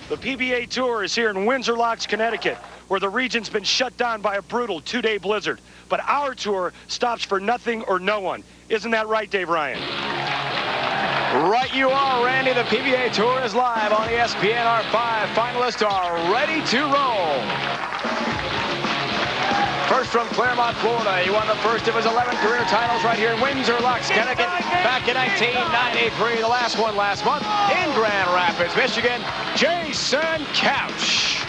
The PBA Tour is here in Windsor Locks, Connecticut, where the region's been shut down by a brutal two-day blizzard. But our tour stops for nothing or no one. Isn't that right, Dave Ryan? Right you are, Randy. The PBA Tour is live on ESPN. Our 5 finalists are ready to roll. First from Claremont, Florida. He won the first of his 11 career titles right here in Windsor Locks, Connecticut, back in 1993. The last one last month in Grand Rapids, Michigan, Jason Couch.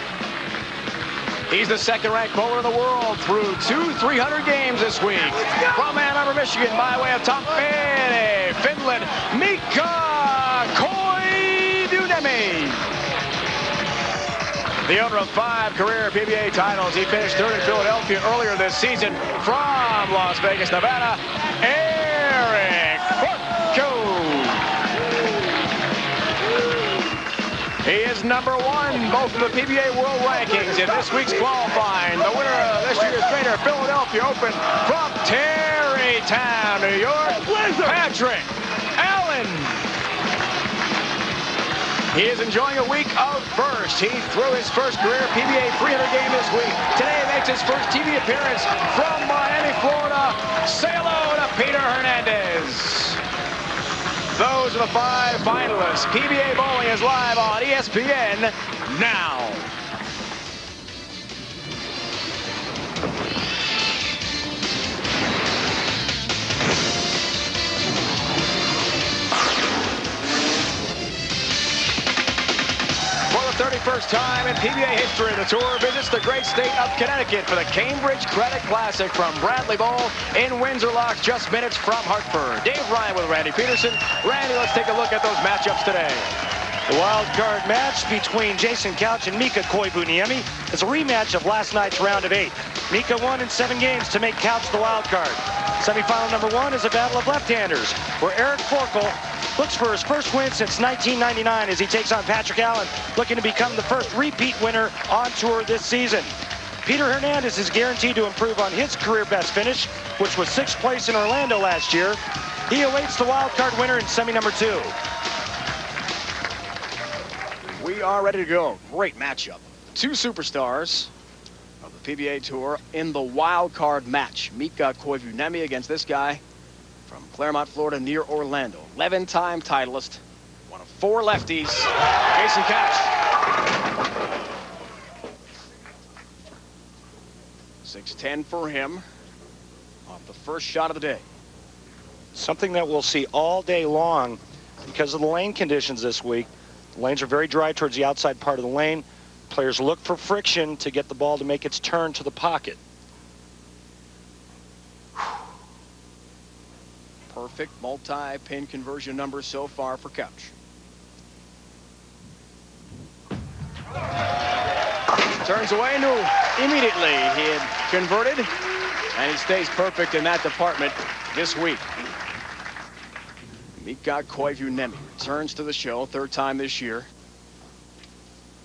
He's the second-ranked bowler in the world through 300 games this week. From Ann Arbor, Michigan, by way of Tampere, Finland, Mika Koivuniemi. The owner of 5 career PBA titles. He finished third in Philadelphia earlier this season. From Las Vegas, Nevada, Eric Forkel. He is #1 both in the PBA World Rankings in this week's qualifying. The winner of this year's Greater Philadelphia Open from Tarrytown, New York, Patrick Allen. He is enjoying a week of first. He threw his first career PBA 300 game this week. Today he makes his first TV appearance from Miami, Florida. Say hello to Peter Hernandez. Those are the 5 finalists. PBA Bowling is live on ESPN now. For the 31st time in PBA history, the tour visits the great state of Connecticut for the Cambridge Credit Classic from Bradley Bowl in Windsor Locks, just minutes from Hartford. Dave Ryan with Randy Peterson. Randy, let's take a look at those matchups today. The wild card match between Jason Couch and Mika Koivuniemi is a rematch of last night's round of 8. Mika won in 7 games to make Couch the wild card. Semifinal #1 is a battle of left-handers, where Eric Forkel looks for his first win since 1999 as he takes on Patrick Allen, looking to become the first repeat winner on tour this season. Peter Hernandez is guaranteed to improve on his career best finish, which was 6th place in Orlando last year. He awaits the wild card winner in semi #2. We are ready to go. Great matchup. 2 superstars of the PBA Tour in the wild card match. Mika Koivuniemi against this guy from Claremont, Florida, near Orlando. 11-time titleist, one of 4 lefties, Jason Couch. 6'10" for him off the first shot of the day. Something that we'll see all day long because of the lane conditions this week. The lanes are very dry towards the outside part of the lane. Players look for friction to get the ball to make its turn to the pocket. Perfect multi-pin conversion number so far for Couch. Turns away, no, immediately he had converted, and he stays perfect in that department this week. Mika Koivuniemi returns to the show, 3rd time this year.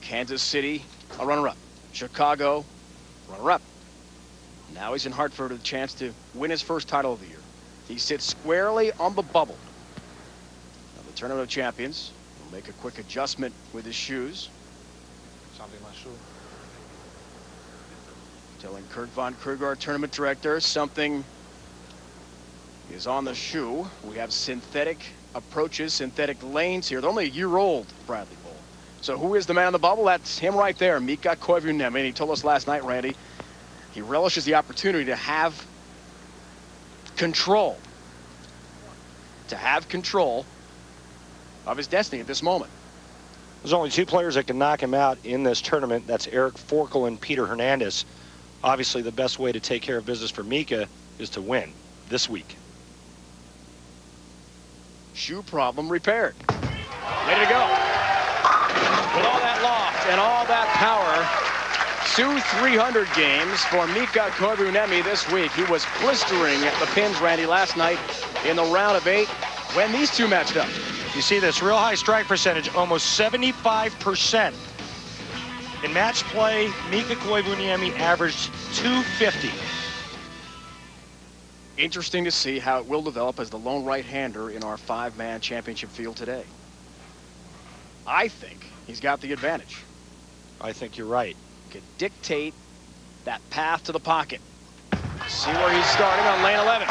Kansas City, a runner-up. Chicago, runner-up. Now he's in Hartford with a chance to win his first title of the year. He sits squarely on the bubble of the Tournament of Champions. He'll make a quick adjustment with his shoes. Telling Kurt Von Kruger, our tournament director, something is on the shoe. We have synthetic approaches, synthetic lanes here. They're only a year old, Bradley Bowl. So who is the man on the bubble? That's him right there, Mika Koivuniemi. And he told us last night, Randy, he relishes the opportunity to have control. To have control of his destiny at this moment. There's only 2 players that can knock him out in this tournament. That's Eric Forkel and Peter Hernandez. Obviously, the best way to take care of business for Mika is to win this week. Shoe problem repaired. Ready to go. With all that loft and all that power, 2 300 games for Mika Koivuniemi this week. He was blistering at the pins, Randy, last night in the round of 8 when these 2 matched up. You see this real high strike percentage, almost 75%. In match play, Mika Koivuniemi averaged .250. Interesting to see how it will develop as the lone right-hander in our 5-man championship field today. I think he's got the advantage. I think you're right. Could dictate that path to the pocket. See where he's starting on lane 11.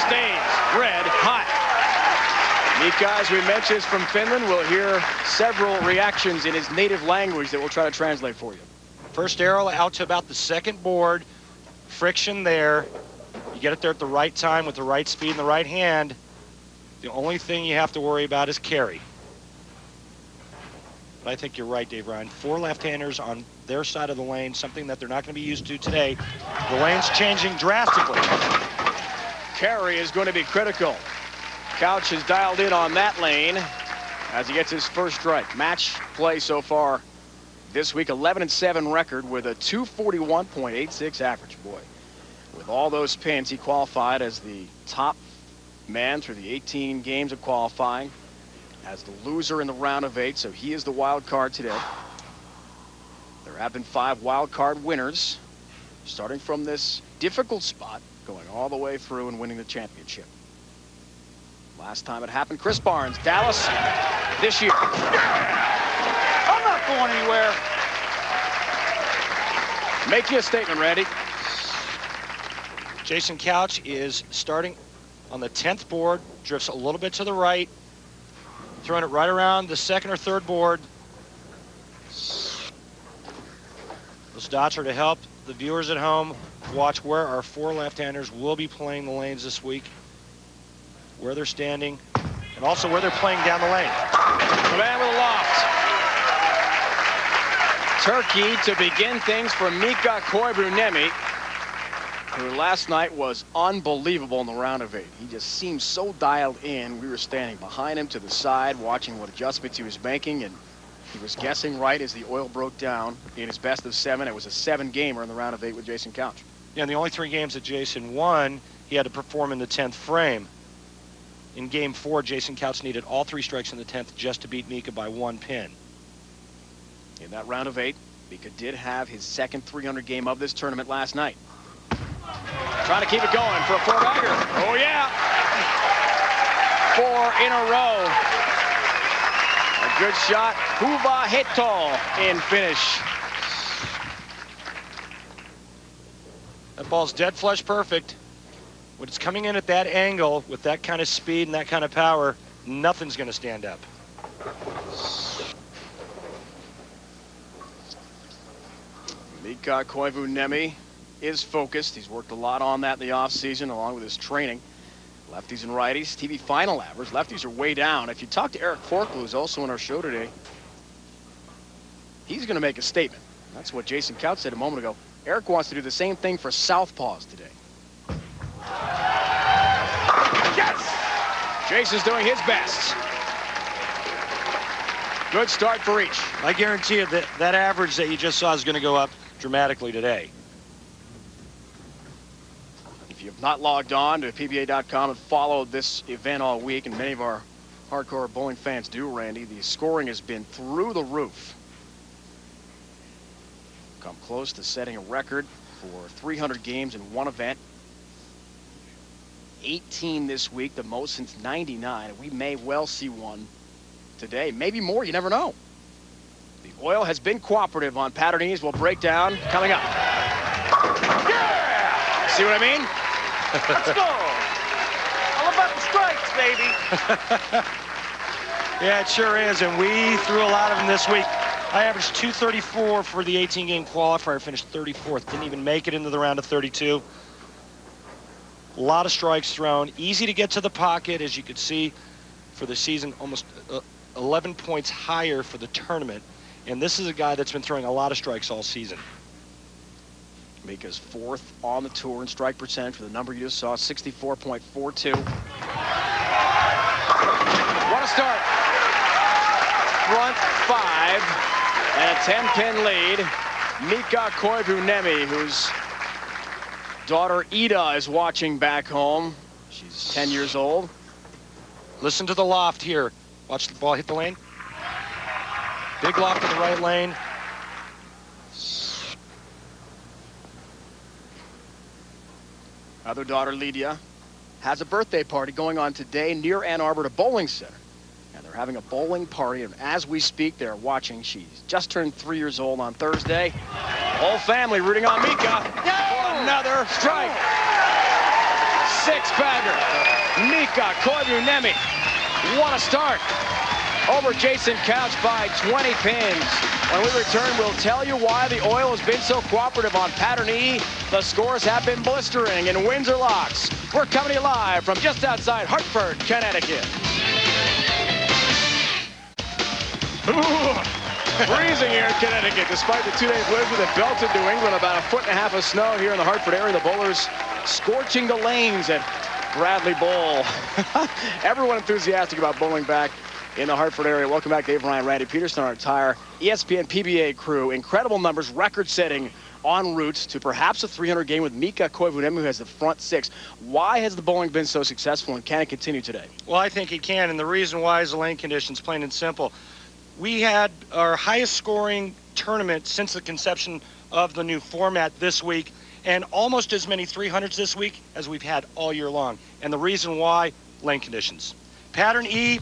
Stays red hot. Mika, as we mentioned, is from Finland. We'll hear several reactions in his native language that we'll try to translate for you. First arrow out to about the second board. Friction there. You get it there at the right time with the right speed and the right hand. The only thing you have to worry about is carry. But I think you're right, Dave Ryan. 4 left-handers on their side of the lane, something that they're not going to be used to today. The lane's changing drastically. Carry is going to be critical. Couch is dialed in on that lane as he gets his first strike. Match play so far this week, 11-7 record with a 241.86 average. Boy, with all those pins, he qualified as the top man through the 18 games of qualifying, as the loser in the round of 8, so he is the wild card today. There have been 5 wild card winners, starting from this difficult spot, going all the way through and winning the championship. Last time it happened, Chris Barnes, Dallas, this year. I'm not going anywhere. Make you a statement, Randy. Jason Couch is starting on the 10th board, drifts a little bit to the right, throwing it right around the second or third board. Those dots are to help the viewers at home watch where our 4 left-handers will be playing the lanes this week, where they're standing, and also where they're playing down the lane. The man with a loft. Turkey to begin things for Mika Koivuniemi, who last night was unbelievable in the round of 8. He just seemed so dialed in. We were standing behind him to the side, watching what adjustments he was making, and he was guessing right as the oil broke down in his best of 7. It was a 7-gamer in the round of 8 with Jason Couch. Yeah, and the only 3 games that Jason won, he had to perform in the 10th frame. In game 4, Jason Couch needed all 3 strikes in the 10th just to beat Mika by 1 pin. In that round of 8, Mika did have his second 300 game of this tournament last night. Trying to keep it going for a 4-bagger. Oh, yeah. 4 in a row. A good shot. Huva Heto in finish. That ball's dead flush perfect. When it's coming in at that angle with that kind of speed and that kind of power, nothing's going to stand up. Mika Koivuniemi is focused. He's worked a lot on that in the offseason along with his training. Lefties and righties. TV final average. Lefties are way down. If you talk to Eric Forkel, who's also on our show today, he's going to make a statement. That's what Jason Couch said a moment ago. Eric wants to do the same thing for southpaws today. Yes! Jason's doing his best. Good start for each. I guarantee you that that average that you just saw is going to go up dramatically today. If you have not logged on to PBA.com and followed this event all week, and many of our hardcore bowling fans do, Randy, the scoring has been through the roof. Come close to setting a record for 300 games in one event. 18 this week, the most since '99. We may well see one today, maybe more, you never know. The oil has been cooperative on Patternese. We'll break down coming up. Yeah! See what I mean? Let's go. All about the strikes, baby. Yeah, it sure is, and we threw a lot of them this week. I averaged 234 for the 18-game qualifier, finished 34th. Didn't even make it into the round of 32. A lot of strikes thrown. Easy to get to the pocket, as you could see, for the season, almost 11 points higher for the tournament. And this is a guy that's been throwing a lot of strikes all season. Mika's 4th on the tour in strike percentage for the number you just saw, 64.42. What a start. Front 5 and a 10-pin lead. Mika Koivuniemi, whose daughter Ida is watching back home. She's 10 years old. Listen to the loft here. Watch the ball hit the lane. Big loft in the right lane. Other daughter, Lydia, has a birthday party going on today near Ann Arbor at a bowling center. And they're having a bowling party, and as we speak, they're watching. She's just turned 3 years old on Thursday. Whole family rooting on Mika for another strike. Six-bagger. Mika Koivuniemi. What a start. Over Jason Couch by 20 pins. When we return, we'll tell you why the oil has been so cooperative on pattern E. The scores have been blistering in Windsor Locks. We're coming to you live from just outside Hartford, Connecticut. Freezing here in Connecticut, despite the 2-day blizzard that belted New England. About 1.5 feet of snow here in the Hartford area. The bowlers scorching the lanes at Bradley Bowl. Everyone enthusiastic about bowling back in the Hartford area. Welcome back, Dave Ryan, Randy Peterson, our entire ESPN PBA crew. Incredible numbers, record-setting en route to perhaps a 300 game with Mika Koivuniemi, who has the front six. Why has the bowling been so successful, and can it continue today? Well, I think it can, and the reason why is the lane conditions, plain and simple. We had our highest scoring tournament since the conception of the new format this week, and almost as many 300s this week as we've had all year long. And the reason why, lane conditions. Pattern E,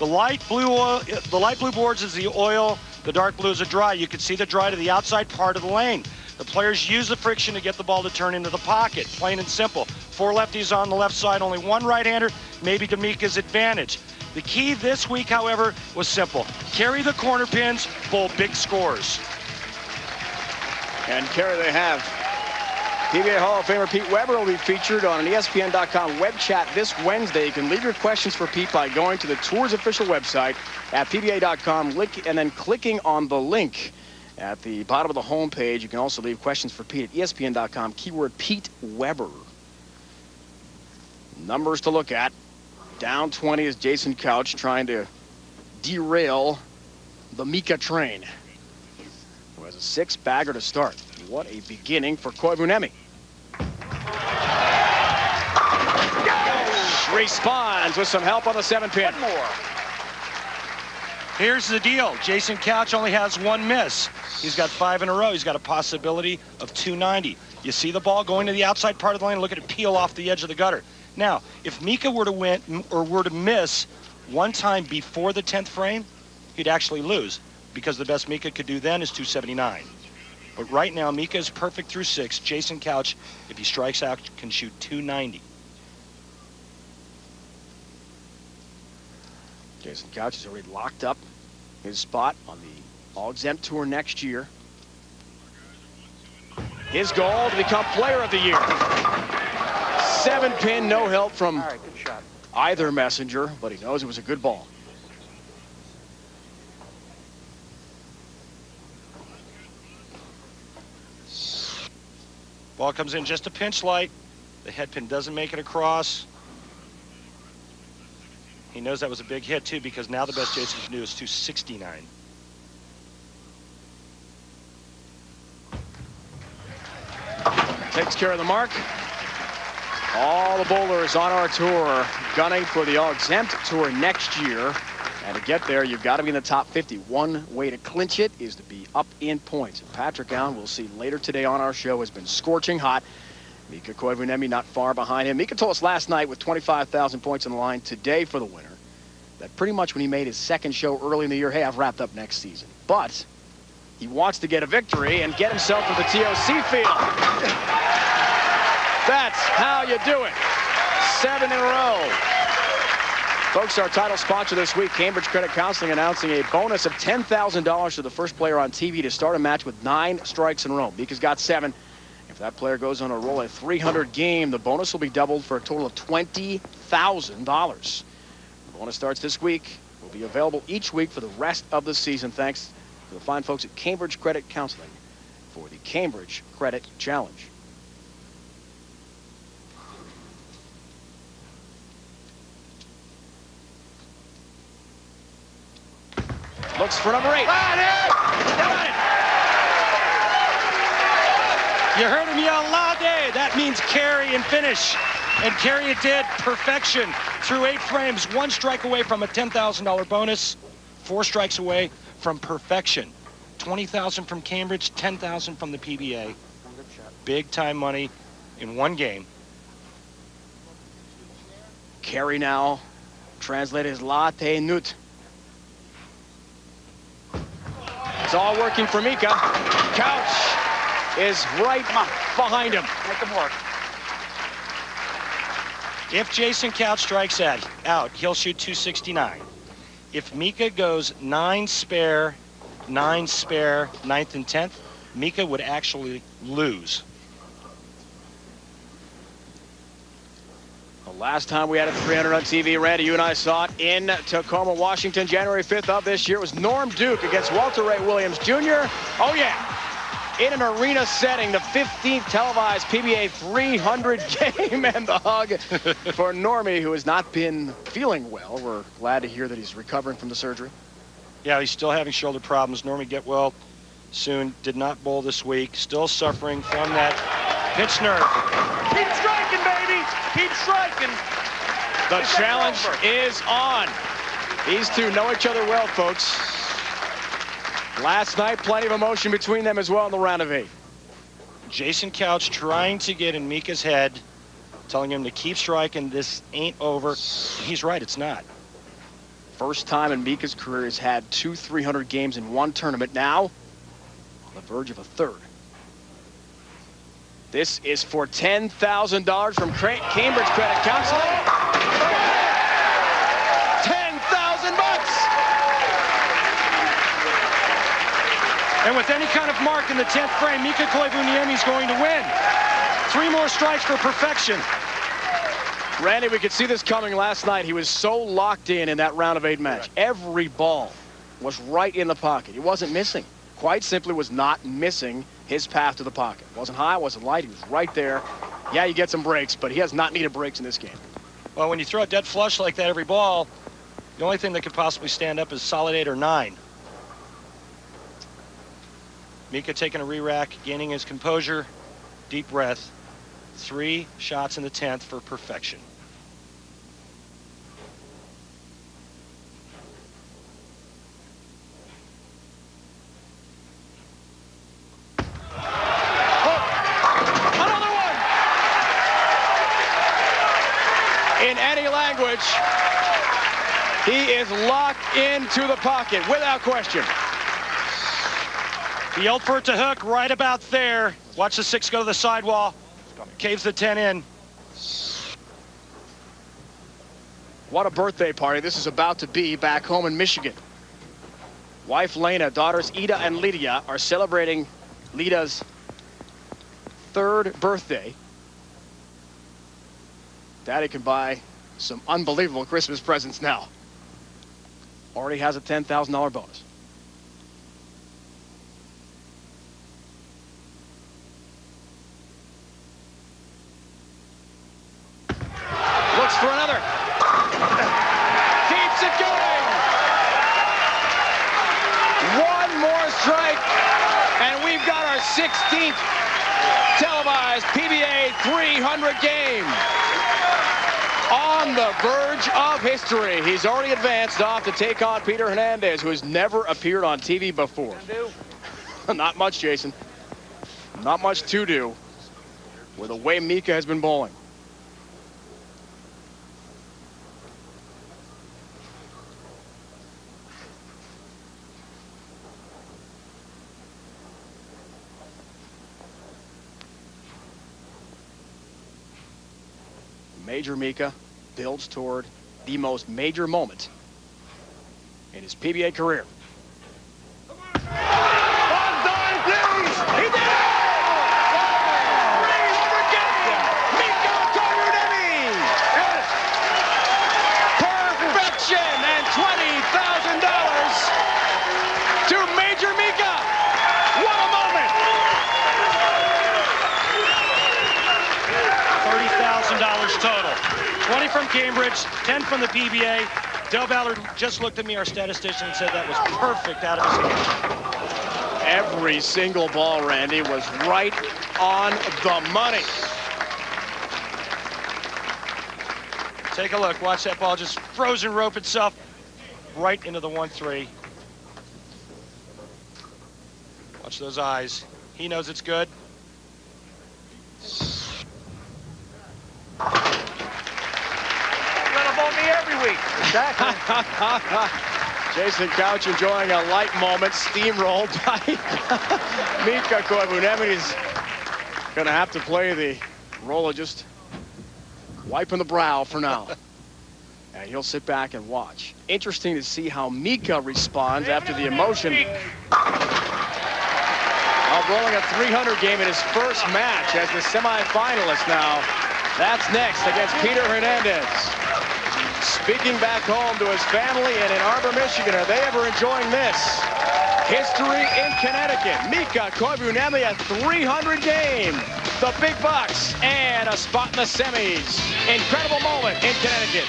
the light blue boards is the oil, the dark blue is a dry. You can see the dry to the outside part of the lane. The players use the friction to get the ball to turn into the pocket, plain and simple. 4 lefties on the left side, only 1 right-hander, maybe to Mika's advantage. The key this week, however, was simple. Carry the corner pins, bowl big scores. And carry they have. PBA Hall of Famer Pete Weber will be featured on an ESPN.com web chat this Wednesday. You can leave your questions for Pete by going to the Tour's official website at PBA.com and then clicking on the link at the bottom of the homepage. You can also leave questions for Pete at ESPN.com, keyword Pete Weber. Numbers to look at. Down 20 is Jason Couch trying to derail the Mika train, who has a 6-bagger to start. What a beginning for Koivuniemi. Responds with some help on the 7-pin. One more. Here's the deal. Jason Couch only has 1 miss. He's got 5 in a row. He's got a possibility of 290. You see the ball going to the outside part of the lane. Look at it peel off the edge of the gutter. Now, if Mika were to win or were to miss 1 time before the 10th frame, he'd actually lose, because the best Mika could do then is 279. But right now, Mika is perfect through 6. Jason Couch, if he strikes out, can shoot 290. Jason Couch has already locked up his spot on the All-Exempt Tour next year. His goal to become Player of the Year. 7-pin, no help from All right, good shot. either messenger, but he knows it was a good ball. Ball comes in just a pinch light. The head pin doesn't make it across. He knows that was a big hit, too, because now the best Jason can do is 269. Takes care of the mark. All the bowlers on our tour gunning for the All-Exempt Tour next year. And to get there, you've got to be in the top 50. One way to clinch it is to be up in points. And Patrick Allen, we'll see later today on our show, has been scorching hot. Mika Koivuniemi not far behind him. Mika told us last night with 25,000 points on the line today for the winner that pretty much when he made his second show early in the year, hey, I've wrapped up next season. But he wants to get a victory and get himself to the TOC field. That's how you do it. 7 in a row. Folks, our title sponsor this week, Cambridge Credit Counseling, announcing a bonus of $10,000 to the first player on TV to start a match with 9 strikes in a row. Mika's got 7. If that player goes on a roll at 300 game, the bonus will be doubled for a total of $20,000. The bonus starts this week. Will be available each week for the rest of the season. Thanks to the fine folks at Cambridge Credit Counseling for the Cambridge Credit Challenge. Looks for number 8. You heard him yell "Lade." That means carry and finish. And carry it did. Perfection. Through 8 frames, 1 strike away from a $10,000 bonus. 4 strikes away from perfection. 20,000 from Cambridge, 10,000 from the PBA. Big time money in 1 game. Carry now, translated as latte nut. It's all working for Mika. Couch is right behind him. Make him work. If Jason Couch strikes out, he'll shoot 269. If Mika goes 9 spare, 9th and 10th, Mika would actually lose. The last time we had a 300 on TV, Randy, you and I saw it in Tacoma, Washington, January 5th of this year. It was Norm Duke against Walter Ray Williams Jr. Oh, yeah. In an arena setting, the 15th televised PBA 300 game, and the hug for Normie, who has not been feeling well. We're glad to hear that he's recovering from the surgery. Yeah, he's still having shoulder problems. Normie get well soon. Did not bowl this week. Still suffering from that pinch nerve. Keep striking, baby. Keep striking. The challenge is on. These two know each other well, folks. Last night, plenty of emotion between them as well in the round of 8. Jason Couch trying to get in Mika's head, telling him to keep striking. This ain't over. He's right, it's not. First time in Mika's career he's had 2 300 games in one tournament. Now, on the verge of a third. This is for $10,000 from Cambridge Credit Counseling. $10,000. And with any kind of mark in the 10th frame, Mika Koivuniemi is going to win. 3 more strikes for perfection. Randy, we could see this coming last night. He was so locked in that round of 8 match. Every ball was right in the pocket. He wasn't missing. Quite simply was not missing his path to the pocket. Wasn't high, wasn't light. He was right there. Yeah, you get some breaks, but he has not needed breaks in this game. Well, when you throw a dead flush like that every ball, the only thing that could possibly stand up is solid 8 or 9. Mika taking a re-rack, gaining his composure, deep breath. 3 shots in the 10th for perfection. Another one! In any language, he is locked into the pocket without question. He yelled for it to hook right about there. Watch the 6 go to the sidewall. Caves the 10 in. What a birthday party this is about to be back home in Michigan. Wife Lena, daughters Ida and Lydia are celebrating Lida's 3rd birthday. Daddy can buy some unbelievable Christmas presents now. Already has a $10,000 bonus. Looks for another. Keeps it going. 1 more strike, and we've got our 16th televised PBA 300 game. On the verge of history. He's already advanced off to take on Peter Hernandez, who has never appeared on TV before. Not much, Jason. Not much to do with the way Mika has been bowling. Major Mika builds toward the most major moment in his PBA career. He did it! 300 game! Mika Koivuniemi! Perfection and $20,000 to Major Mika. What a moment! $30,000 total. 20 from Cambridge, 10 from the PBA. Del Ballard just looked at me, our statistician, and said that was perfect out of his hand. Every single ball, Randy, was right on the money. Take a look. Watch that ball just frozen rope itself right into the 1-3. Watch those eyes. He knows it's good. Let him on me every week. Exactly. Jason Couch enjoying a light moment, steamrolled by Mika Koivuniemi. He's going to have to play the role of just wiping the brow for now. And he'll sit back and watch. Interesting to see how Mika responds after the emotion. Rolling a 300 game in his first match as the semifinalist now. That's next against Peter Hernandez. Speaking back home to his family in Ann Arbor, Michigan. Are they ever enjoying this? History in Connecticut. Mika Koivuniemi, a 300 game. The big bucks and a spot in the semis. Incredible moment in Connecticut.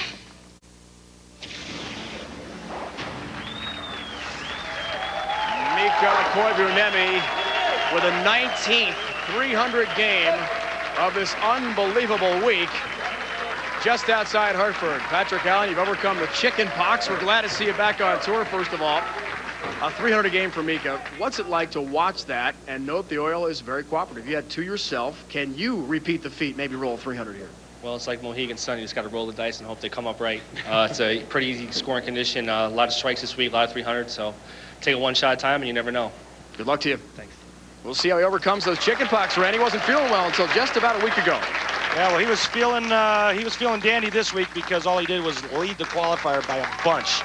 Mika Koivuniemi with a 19th 300 game of this unbelievable week just outside Hartford. Patrick Allen, you've overcome the chicken pox. We're glad to see you back on tour, first of all. A 300 game for Mika. What's it like to watch that and note the oil is very cooperative? You had two yourself. Can you repeat the feat, maybe roll 300 here? Well, it's like Mohegan Sun. You just got to roll the dice and hope they come up right. It's a pretty easy scoring condition. A lot of strikes this week, a lot of 300. So take it one shot at a time, and you never know. Good luck to you. Thanks. We'll see how he overcomes those chicken pox. Randy wasn't feeling well until just about a week ago. Yeah, well, he was feeling dandy this week because all he did was lead the qualifier by a bunch.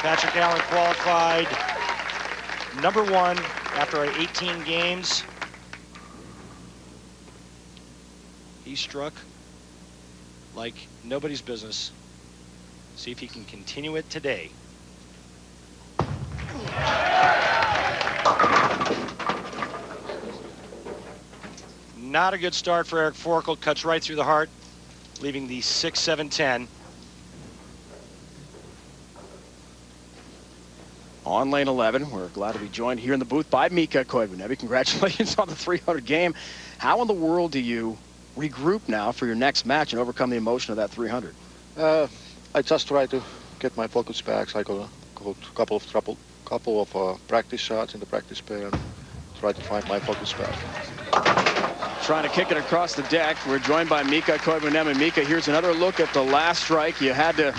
Patrick Allen qualified #1 after 18 games. He struck like nobody's business. See if he can continue it today. Not a good start for Eric Forkel. Cuts right through the heart, leaving the 6-7-10. On lane 11, we're glad to be joined here in the booth by Mika Koivuniemi. Congratulations on the 300 game. How in the world do you regroup now for your next match and overcome the emotion of that 300? I just try to get my focus back. I got a couple of practice shots in the practice pair and try to find my focus back. Trying to kick it across the deck. We're joined by Mika Koivuniemi. Mika, here's another look at the last strike you had to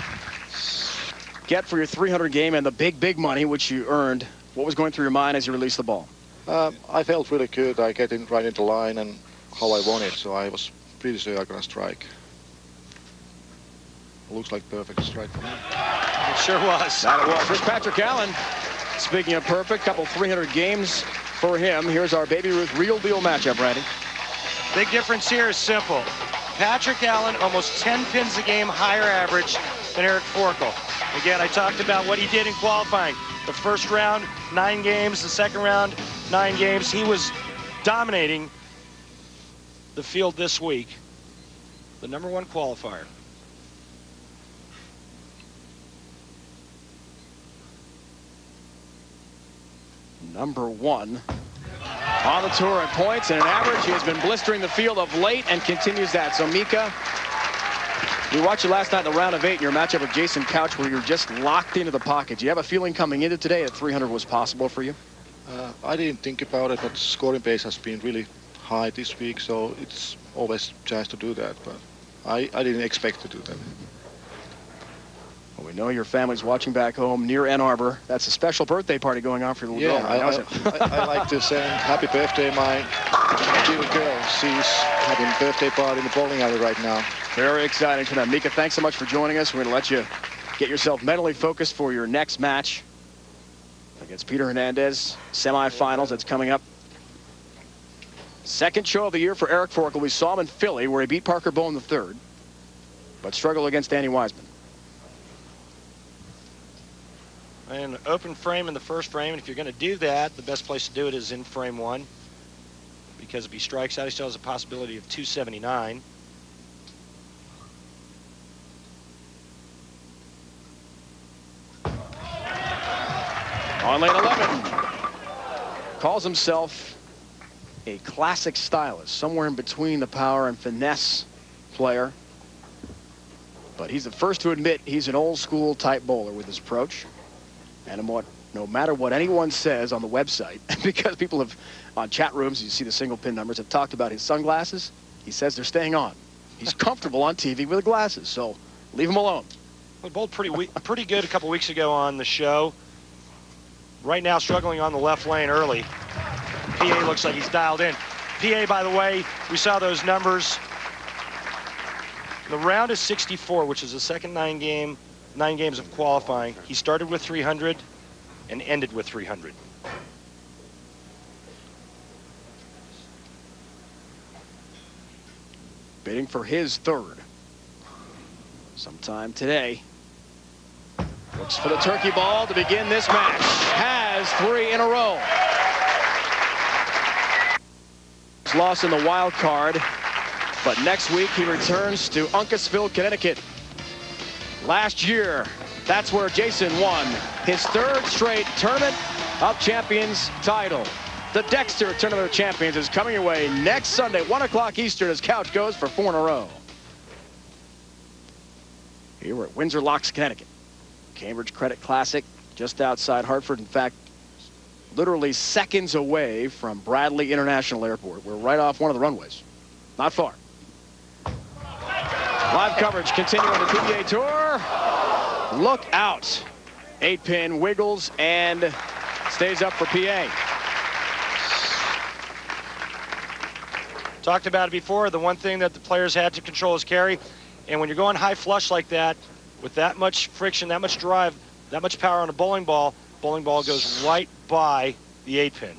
get for your 300 game and the big money which you earned. What was going through your mind as you released the ball? I felt really good. I get in right into line and how I want it, so I was pretty sure I'm gonna strike. Looks like perfect strike for me. It sure was. That it was. Here's Patrick Allen. Speaking of perfect, couple 300 games for him. Here's our Baby Ruth real deal matchup, Randy. Big difference here is simple. Patrick Allen, almost 10 pins a game higher average than Eric Forkel. Again, I talked about what he did in qualifying. The first round, 9 games. The second round, 9 games. He was dominating the field this week. The #1 qualifier. #1 on the tour in points and an average. He has been blistering the field of late and continues that. So Mika, we watched you last night in the round of 8 in your matchup with Jason Couch where you're just locked into the pocket. Do you have a feeling coming into today that 300 was possible for you? I didn't think about it, but scoring pace has been really high this week, so it's always a chance to do that, but I didn't expect to do that. Well, we know your family's watching back home near Ann Arbor. That's a special birthday party going on for your little girl. I like to send happy birthday my little girl. She's having a birthday party in the bowling alley right now. Very exciting tonight. Mika, thanks so much for joining us. We're going to let you get yourself mentally focused for your next match against Peter Hernandez. Semifinals, that's coming up. Second show of the year for Eric Forkel. We saw him in Philly where he beat Parker Bowen III, but struggled against Danny Wiseman. And open frame in the first frame, and if you're going to do that, the best place to do it is in frame 1, because if he strikes out, he still has a possibility of 279. On lane 11, calls himself a classic stylist, somewhere in between the power and finesse player, but he's the first to admit he's an old school type bowler with his approach. And no matter what anyone says on the website, because people have, on chat rooms, you see the single pin numbers, have talked about his sunglasses, he says they're staying on. He's comfortable on TV with the glasses, so leave him alone. Well, bowled pretty good a couple weeks ago on the show. Right now, struggling on the left lane early. PA looks like he's dialed in. PA, by the way, we saw those numbers. The round is 64, which is the second 9 games of qualifying. He started with 300 and ended with 300. Bidding for his third. Sometime today. Looks for the turkey ball to begin this match. Has 3 in a row. He's lost in the wild card, but next week he returns to Uncasville, Connecticut. Last year, that's where Jason won his 3rd straight Tournament of Champions title. The Dexter Tournament of Champions is coming your way next Sunday, 1 o'clock Eastern, as Couch goes for 4 in a row. Here we're at Windsor Locks, Connecticut. Cambridge Credit Classic, just outside Hartford. In fact, literally seconds away from Bradley International Airport. We're right off one of the runways. Not far. Live coverage continuing the PBA Tour. Look out. 8-pin wiggles and stays up for PA. Talked about it before. The one thing that the players had to control is carry. And when you're going high flush like that, with that much friction, that much drive, that much power on a bowling ball goes right by the 8-pin.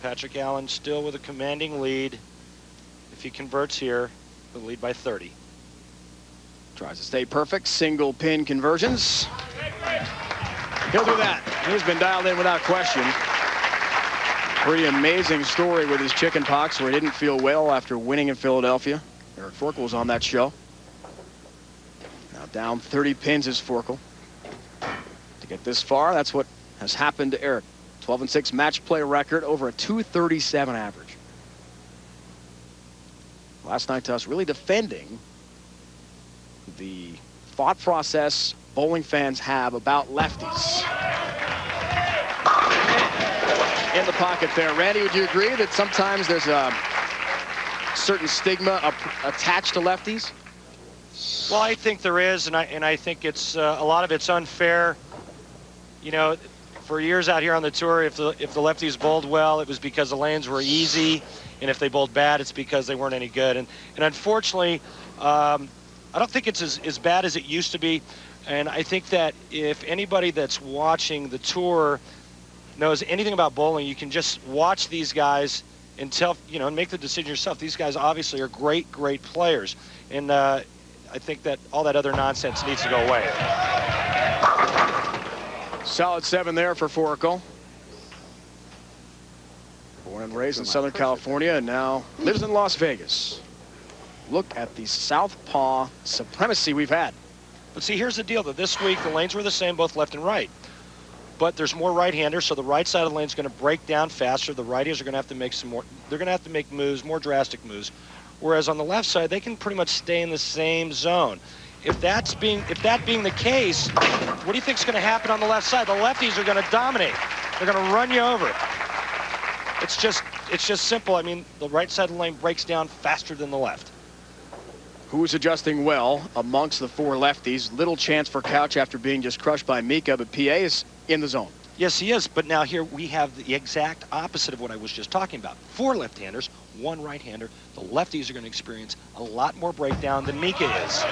Patrick Allen still with a commanding lead. If he converts here, he'll lead by 30. Tries to stay perfect. Single pin conversions. He'll do that. He's been dialed in without question. Pretty amazing story with his chicken pox, where he didn't feel well after winning in Philadelphia. Eric Forkel was on that show. Now down 30 pins is Forkel. To get this far, that's what has happened to Eric. 12-6 match play record, over a 237 average. Last night to us, really defending the thought process bowling fans have about lefties. In the pocket there. Randy, would you agree that sometimes there's a certain stigma attached to lefties? Well, I think there is, and I think it's a lot of it's unfair. You know, for years out here on the tour, if the lefties bowled well, it was because the lanes were easy, and if they bowled bad, it's because they weren't any good. And unfortunately, I don't think it's as bad as it used to be. And I think that if anybody that's watching the tour knows anything about bowling, you can just watch these guys and tell, and make the decision yourself. These guys obviously are great players. And I think that all that other nonsense needs to go away. Solid 7 there for Forkel. Born and raised in Southern California and now lives in Las Vegas. Look at the southpaw supremacy we've had. But see, here's the deal, that this week the lanes were the same, both left and right. But there's more right-handers, so the right side of the lane is going to break down faster. The righties are going to have to make they're going to have to make moves, more drastic moves. Whereas on the left side, they can pretty much stay in the same zone. If that being the case, what do you think is going to happen on the left side? The lefties are going to dominate. They're going to run you over. It's just simple. I mean, the right side of the lane breaks down faster than the left. Who's adjusting well amongst the 4 lefties? Little chance for Couch after being just crushed by Mika, but PA is in the zone. Yes, he is. But now here we have the exact opposite of what I was just talking about. 4 left-handers, 1 right-hander. The lefties are going to experience a lot more breakdown than Mika is.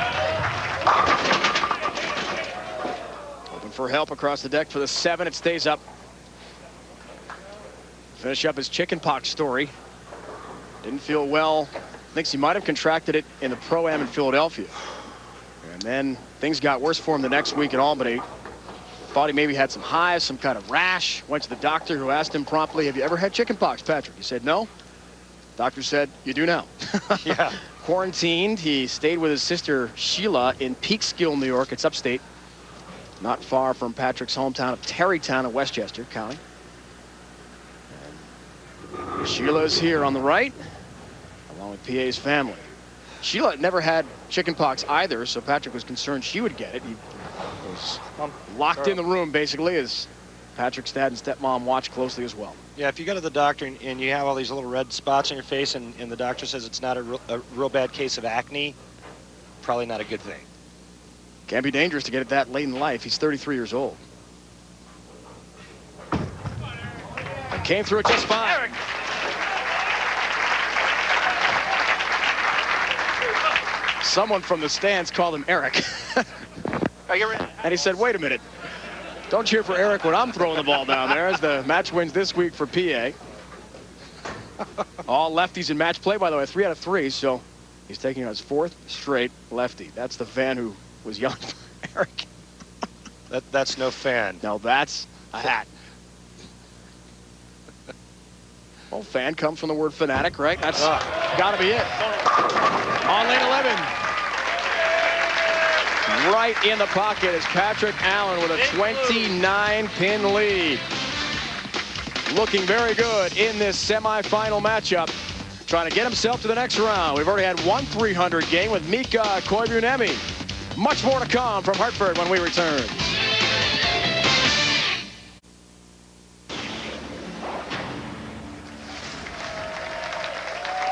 Open for help across the deck for the 7. It stays up. Finish up his chickenpox story. Didn't feel well. Thinks he might have contracted it in the Pro-Am in Philadelphia. And then things got worse for him the next week at Albany. Thought he maybe had some hives, some kind of rash. Went to the doctor, who asked him promptly, "Have you ever had chickenpox, Patrick?" He said, "No." Doctor said, "You do now." Yeah. Quarantined. He stayed with his sister Sheila in Peekskill, New York. It's upstate, not far from Patrick's hometown of Terrytown in Westchester County. And Sheila is here on the right, along with PA's family. Sheila never had chickenpox either, so Patrick was concerned she would get it. He was locked in the room, basically, as Patrick's dad and stepmom watched closely as well. Yeah, if you go to the doctor and you have all these little red spots on your face and the doctor says it's not a real bad case of acne, probably not a good thing. Can be dangerous to get it that late in life. He's 33 years old. And came through it just fine. Eric. Someone from the stands called him Eric. And he said, wait a minute. Don't cheer for Eric when I'm throwing the ball down there, as the match wins this week for PA. All lefties in match play, by the way, 3 out of 3, so he's taking his 4th straight lefty. That's the fan who was yelling for Eric. That's no fan. No, that's a hat. Well, fan comes from the word fanatic, right? That's got to be it. On lane 11. Right in the pocket is Patrick Allen with a 29-pin lead. Looking very good in this semifinal matchup. Trying to get himself to the next round. We've already had one 300 game with Mika Koivuniemi. Much more to come from Hartford when we return.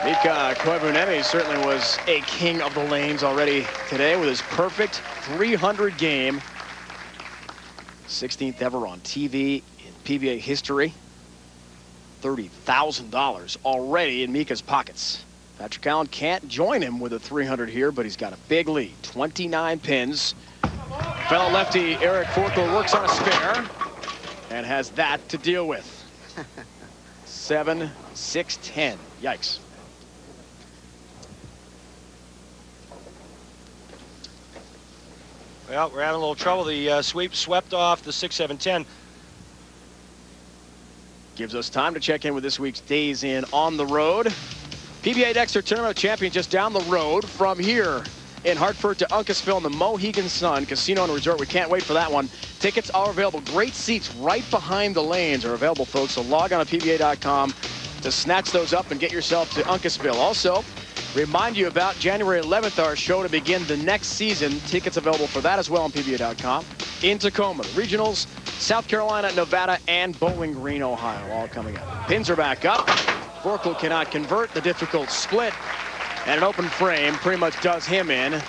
Mika Koivuniemi certainly was a king of the lanes already today with his perfect 300 game. 16th ever on TV in PBA history. $30,000 already in Mika's pockets. Patrick Allen can't join him with a 300 here, but he's got a big lead. 29 pins. Fellow lefty Eric Forkel works on a spare and has that to deal with. 7, 6, 10. Yikes. Well, we're having a little trouble. The sweep swept off the 6, 7, 10. Gives us time to check in with this week's Days In on the road. PBA Dexter Tournament Champion just down the road from here in Hartford to Uncasville in the Mohegan Sun Casino and Resort. We can't wait for that one. Tickets are available. Great seats right behind the lanes are available, folks. So log on to PBA.com to snatch those up and get yourself to Uncasville. Also, remind you about January 11th, our show to begin the next season. Tickets available for that as well on PBA.com. In Tacoma, the regionals, South Carolina, Nevada, and Bowling Green, Ohio, all coming up. Pins are back up. Forkel cannot convert. The difficult split. And an open frame pretty much does him in.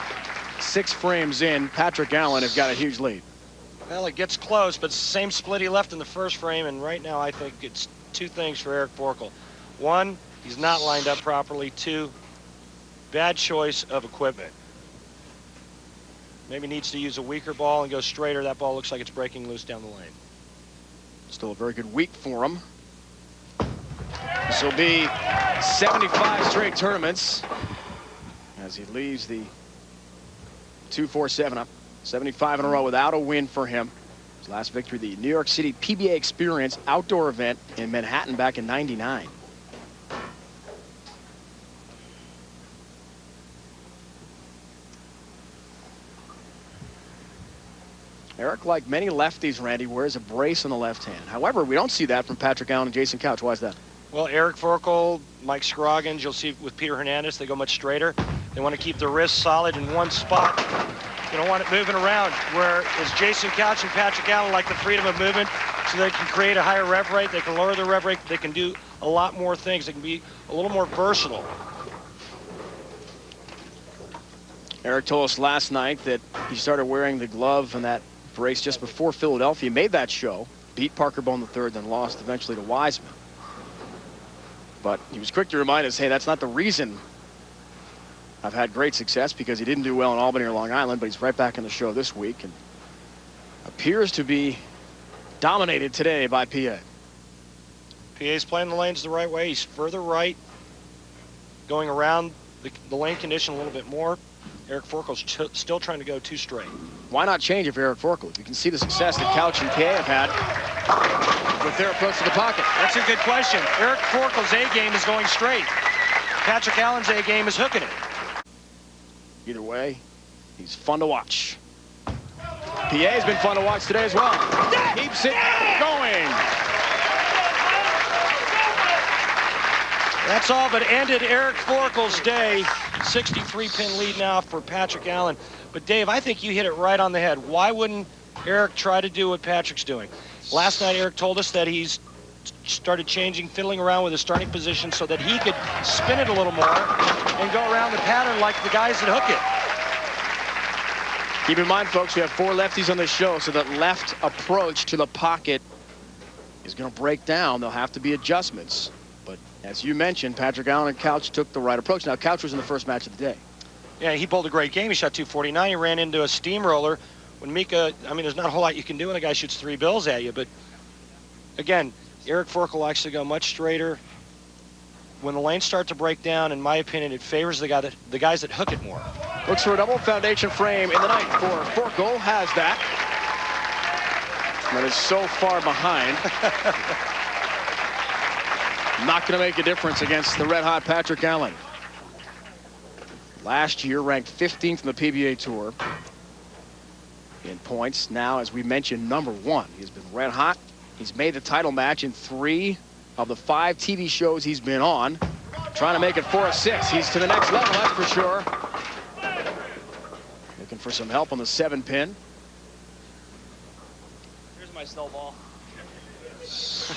6 frames in. Patrick Allen have got a huge lead. Well, it gets close, but same split he left in the first frame, and right now I think it's 2 things for Eric Forkel. 1, he's not lined up properly. 2, bad choice of equipment. Maybe needs to use a weaker ball and go straighter. That ball looks like it's breaking loose down the lane. Still a very good week for him. This will be 75 straight tournaments as he leaves the 2-4-7 up. 75 in a row without a win for him. His last victory, the New York City PBA Experience outdoor event in Manhattan back in '99. Eric, like many lefties, Randy, wears a brace on the left hand. However, we don't see that from Patrick Allen and Jason Couch. Why is that? Well, Eric Forkel, Mike Scroggins, you'll see with Peter Hernandez, they go much straighter. They want to keep their wrists solid in one spot. You don't want it moving around, whereas Jason Couch and Patrick Allen like the freedom of movement, so they can create a higher rev rate, they can lower their rev rate, they can do a lot more things. They can be a little more versatile. Eric told us last night that he started wearing the glove and that brace just before Philadelphia made that show, beat Parker Bone III, then lost eventually to Wiseman. But he was quick to remind us, hey, that's not the reason I've had great success, because he didn't do well in Albany or Long Island, but he's right back in the show this week and appears to be dominated today by PA. PA's playing the lanes the right way. He's further right, going around the lane condition a little bit more. Eric Forkel's still trying to go 2 straight. Why not change if Eric Forkel? You can see the success that Couch and PA have had with their approach to the pocket. That's a good question. Eric Forkel's A game is going straight. Patrick Allen's A game is hooking it. Either way, he's fun to watch. PA's been fun to watch today as well. Keeps it going. That's all but ended Eric Forkel's day. 63-pin lead now for Patrick Allen. But Dave, I think you hit it right on the head. Why wouldn't Eric try to do what Patrick's doing? Last night, Eric told us that he's started fiddling around with his starting position so that he could spin it a little more and go around the pattern like the guys that hook it. Keep in mind, folks, we have 4 lefties on the show, so that left approach to the pocket is going to break down. There'll have to be adjustments. But as you mentioned, Patrick Allen and Couch took the right approach. Now, Couch was in the first match of the day. Yeah, he bowled a great game. He shot 249. He ran into a steamroller. When Mika, I mean, there's not a whole lot you can do when a guy shoots 3 bills at you. But, again, Eric Forkel will actually go much straighter. When the lanes start to break down, in my opinion, it favors the guys that hook it more. Looks for a double foundation frame in the ninth for Forkel. Has that. That is so far behind. Not going to make a difference against the red-hot Patrick Allen. Last year, ranked 15th in the PBA Tour in points. Now, as we mentioned, #1. He's been red-hot. He's made the title match in 3 of the 5 TV shows he's been on. Trying to make it 4 of 6. He's to the next level, that's for sure. Looking for some help on the 7-pin. Here's my snowball. This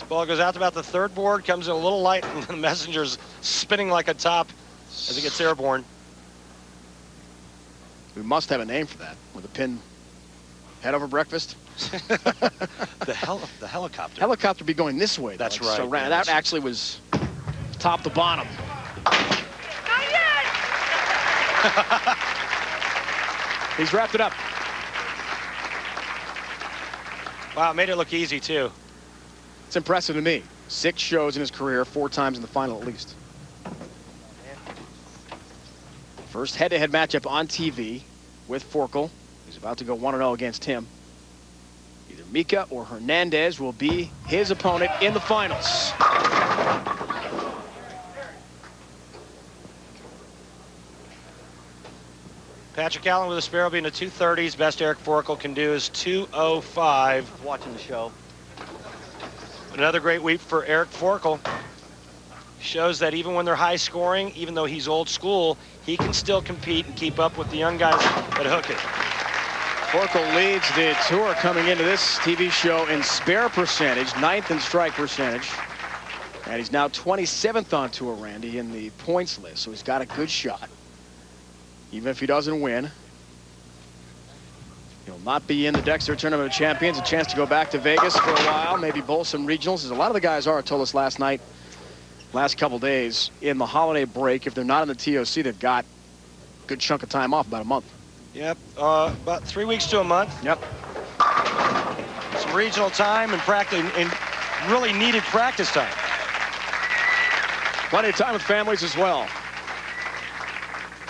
ball goes out to about the 3rd board, comes in a little light, and the messenger's spinning like a top as it gets airborne. We must have a name for that. With a pin head over breakfast. the helicopter. Helicopter be going this way. That's though. right. So that actually was top to bottom. Not yet! He's wrapped it up. Wow, it made it look easy, too. It's impressive to me. 6 shows in his career, 4 times in the final at least. First head-to-head matchup on TV with Forkel. He's about to go 1-0 against him. Either Mika or Hernandez will be his opponent in the finals. Patrick Allen with a spare will be in the 230s. Best Eric Forkel can do is 205. Watching the show. Another great week for Eric Forkel. Shows that even when they're high scoring, even though he's old school, he can still compete and keep up with the young guys that hook it. Forkel leads the tour coming into this TV show in spare percentage, 9th in strike percentage. And he's now 27th on tour, Randy, in the points list. So he's got a good shot. Even if he doesn't win, he'll not be in the Dexter Tournament of Champions. A chance to go back to Vegas for a while, maybe bowl some regionals, as a lot of the guys are, told us last night, last couple days, in the holiday break. If they're not in the TOC, they've got a good chunk of time off, about a month. Yep, about 3 weeks to a month. Yep. Some regional time and practice, and really needed practice time. Plenty of time with families as well.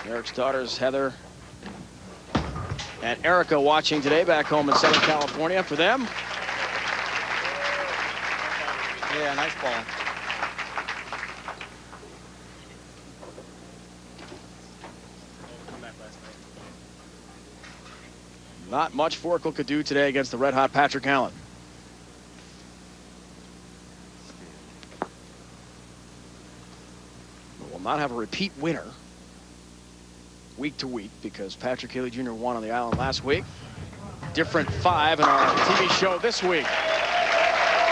Eric's daughters, Heather and Erica, watching today back home in Southern California. For them, Yeah, nice ball. not much Forkel could do today against the red-hot Patrick Allen. We'll not have a repeat winner week to week because Patrick Haley Jr. won on the island last week. Different 5 in our TV show this week.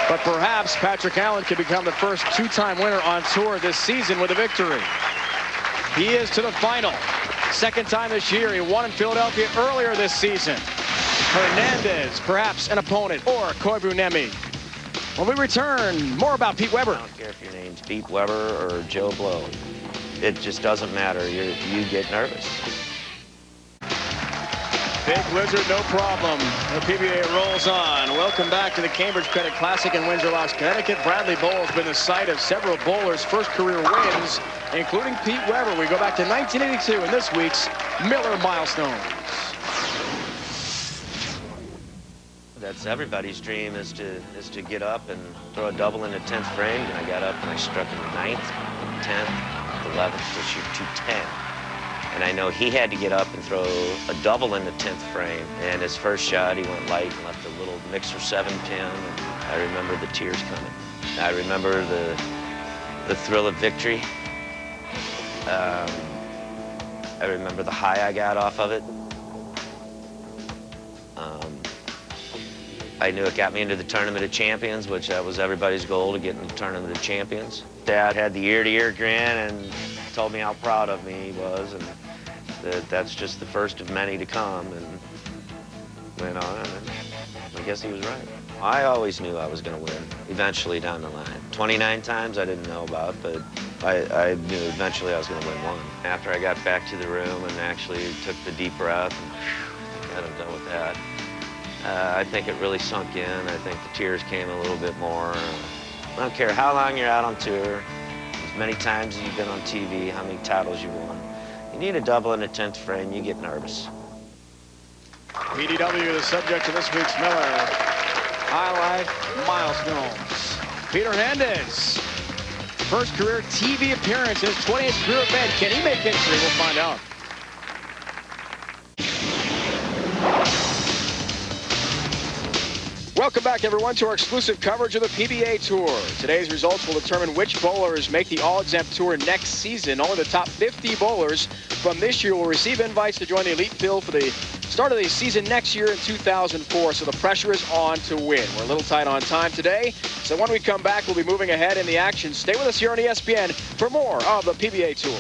But perhaps Patrick Allen could become the first 2-time winner on tour this season with a victory. He is to the final. Second time this year. He won in Philadelphia earlier this season. Hernandez, perhaps an opponent, or Koivuniemi. When we return, more about Pete Weber. I don't care if your name's Pete Weber or Joe Blow. It just doesn't matter. You get nervous. Big Blizzard, no problem. The PBA rolls on. Welcome back to the Cambridge Credit Classic in Windsor Locks, Connecticut. Bradley Bowl has been the site of several bowlers' first career wins, including Pete Weber. We go back to 1982 in this week's Miller Milestones. That's everybody's dream is to get up and throw a double in the 10th frame. And I got up and I struck in the 9th, 10th, 11th to shoot 210. And I know he had to get up and throw a double in the 10th frame. And his first shot, he went light and left a little mixer 7-pin. And I remember the tears coming. I remember the thrill of victory. I remember the high I got off of it. I knew it got me into the Tournament of Champions, which that was everybody's goal, to get into the Tournament of Champions. Dad had the ear-to-ear grin and told me how proud of me he was. And that's just the first of many to come, and went on, and I guess he was right. I always knew I was going to win eventually down the line. 29 times I didn't know about, but I knew eventually I was going to win one. After I got back to the room and actually took the deep breath and got done with that, I think it really sunk in. I think the tears came a little bit more. I don't care how long you're out on tour, as many times as you've been on TV, how many titles you won. You need a double in the 10th frame, you get nervous. PDW, the subject of this week's Miller Highlight Milestones. Peter Hernandez, first career TV appearance in his 20th career event. Can he make history? We'll find out. Welcome back, everyone, to our exclusive coverage of the PBA Tour. Today's results will determine which bowlers make the All-Exempt Tour next season. Only the top 50 bowlers from this year will receive invites to join the elite field for the start of the season next year in 2004, so the pressure is on to win. We're a little tight on time today, so when we come back, we'll be moving ahead in the action. Stay with us here on ESPN for more of the PBA Tour.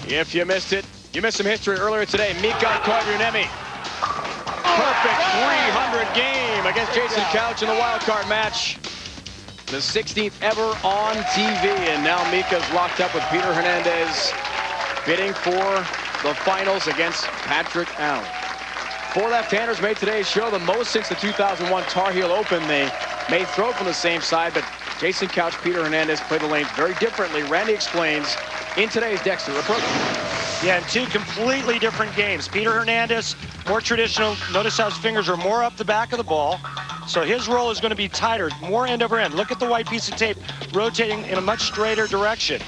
If you missed it, you missed some history earlier today. Mika Koivuniemi. Perfect 300 game against Jason Couch in the wild card match. The 16th ever on TV, and now Mika's locked up with Peter Hernandez, bidding for the finals against Patrick Allen. 4 left-handers made today's show, the most since the 2001 Tar Heel Open. They may throw from the same side, but Jason Couch, Peter Hernandez play the lanes very differently. Randy explains in today's Dexter Report. Yeah, and 2 completely different games. Peter Hernandez, more traditional. Notice how his fingers are more up the back of the ball. So his roll is going to be tighter, more end over end. Look at the white piece of tape rotating in a much straighter direction.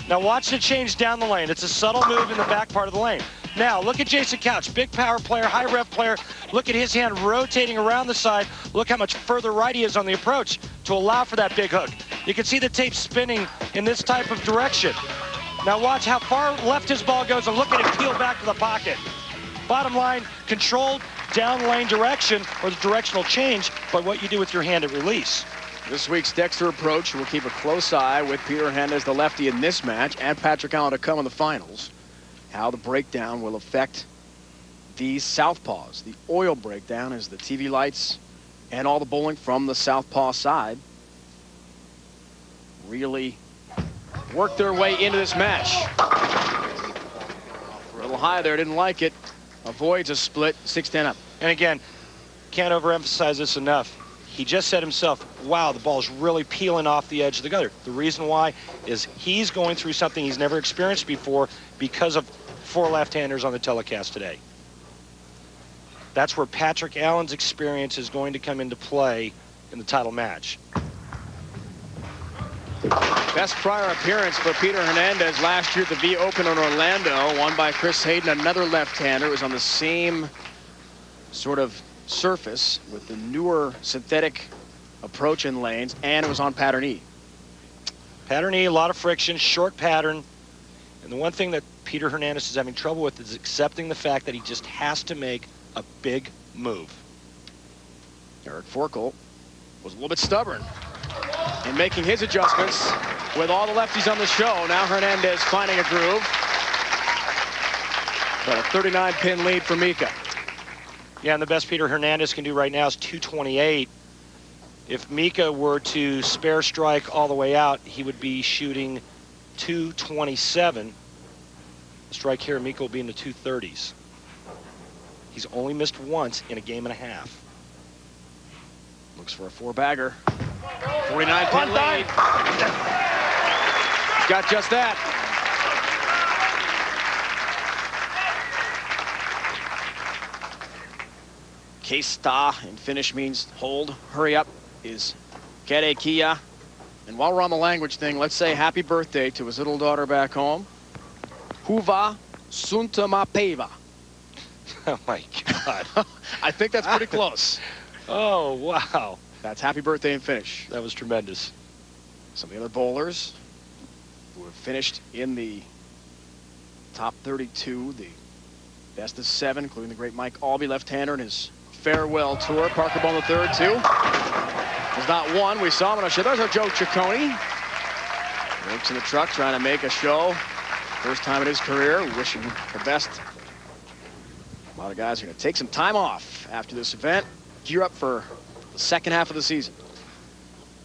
Now watch the change down the lane. It's a subtle move in the back part of the lane. Now look at Jason Couch, big power player, high rev player. Look at his hand rotating around the side. Look how much further right he is on the approach to allow for that big hook. You can see the tape spinning in this type of direction. Now watch how far left his ball goes and look at it peel back to the pocket. Bottom line, controlled down lane direction or the directional change by what you do with your hand at release. This week's Dexter Approach will keep a close eye with Peter Hernandez, the lefty, in this match, and Patrick Allen to come in the finals. How the breakdown will affect these southpaws. The oil breakdown is the TV lights and all the bowling from the southpaw side really work their way into this match. A little high there, didn't like it. Avoids a split, 6-10 up. And again, can't overemphasize this enough. He just said himself, wow, the ball's really peeling off the edge of the gutter. The reason why is he's going through something he's never experienced before because of 4 left-handers on the telecast today. That's where Patrick Allen's experience is going to come into play in the title match. Best prior appearance for Peter Hernandez last year at the V Open in Orlando, won by Chris Hayden, another left-hander. It was on the same sort of surface with the newer synthetic approach and lanes, and it was on pattern E. Pattern E, a lot of friction, short pattern. And the one thing that Peter Hernandez is having trouble with is accepting the fact that he just has to make a big move. Eric Forkel was a little bit stubborn in making his adjustments with all the lefties on the show. Now Hernandez finding a groove. But a 39-pin lead for Mika. Yeah, and the best Peter Hernandez can do right now is 228. If Mika were to spare strike all the way out, he would be shooting 227. The strike here, Mika will be in the 230s. He's only missed once in a game and a half. Looks for a 4-bagger. 49-pin lead. He's got just that. K-sta in Finnish means hold, hurry up, is kere kia. And while we're on the language thing, let's say happy birthday to his little daughter back home. Huva suntamapeva. Oh my God. I think that's pretty close. Oh, wow. That's happy birthday in Finnish. That was tremendous. Some of the other bowlers who have finished in the top 32, the best of 7, including the great Mike Albee, left-hander, in his farewell tour. Parker Bowman III, too. There's not one. We saw him on a show. There's our Joe Ciccone. Works in the truck trying to make a show. First time in his career. We wish him the best. A lot of guys are going to take some time off after this event. Gear up for the second half of the season.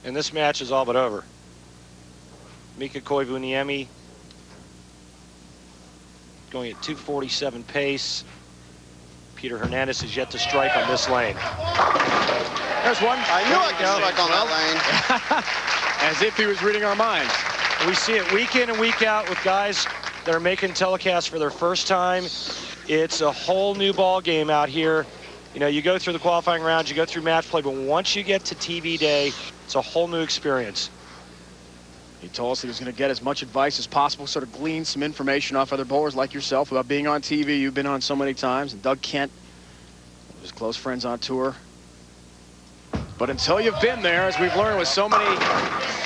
And this match is all but over. Mika Koivuniemi going at 247 pace. Peter Hernandez is yet to strike on this lane. There's one. I knew I could strike on that lane. As if he was reading our minds. We see it week in and week out with guys that are making telecasts for their first time. It's a whole new ball game out here. You know, you go through the qualifying rounds, you go through match play, but once you get to TV day, it's a whole new experience. He told us he was going to get as much advice as possible, sort of glean some information off other bowlers like yourself about being on TV. You've been on so many times. And Doug Kent, his close friends on tour. But until you've been there, as we've learned with so many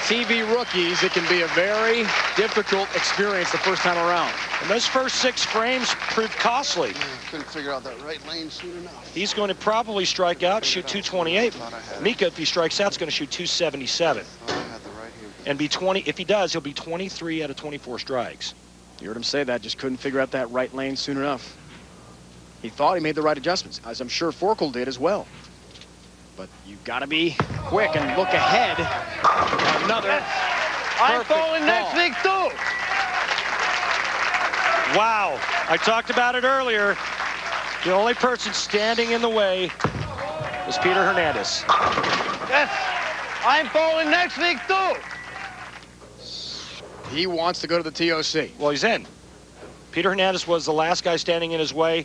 TV rookies, it can be a very difficult experience the first time around. And those first 6 frames proved costly. Couldn't figure out that right lane soon enough. He's going to probably strike out, shoot 228. Mika, if he strikes out, is going to shoot 277. And be 20, if he does, he'll be 23 out of 24 strikes. You heard him say that, just couldn't figure out that right lane soon enough. He thought he made the right adjustments, as I'm sure Forkel did as well. But you've got to be quick and look ahead. Another I'm falling next week too. Wow, I talked about it earlier. The only person standing in the way was Peter Hernandez. Yes, I'm falling next week too. He wants to go to the TOC. Well, he's in. Peter Hernandez was the last guy standing in his way.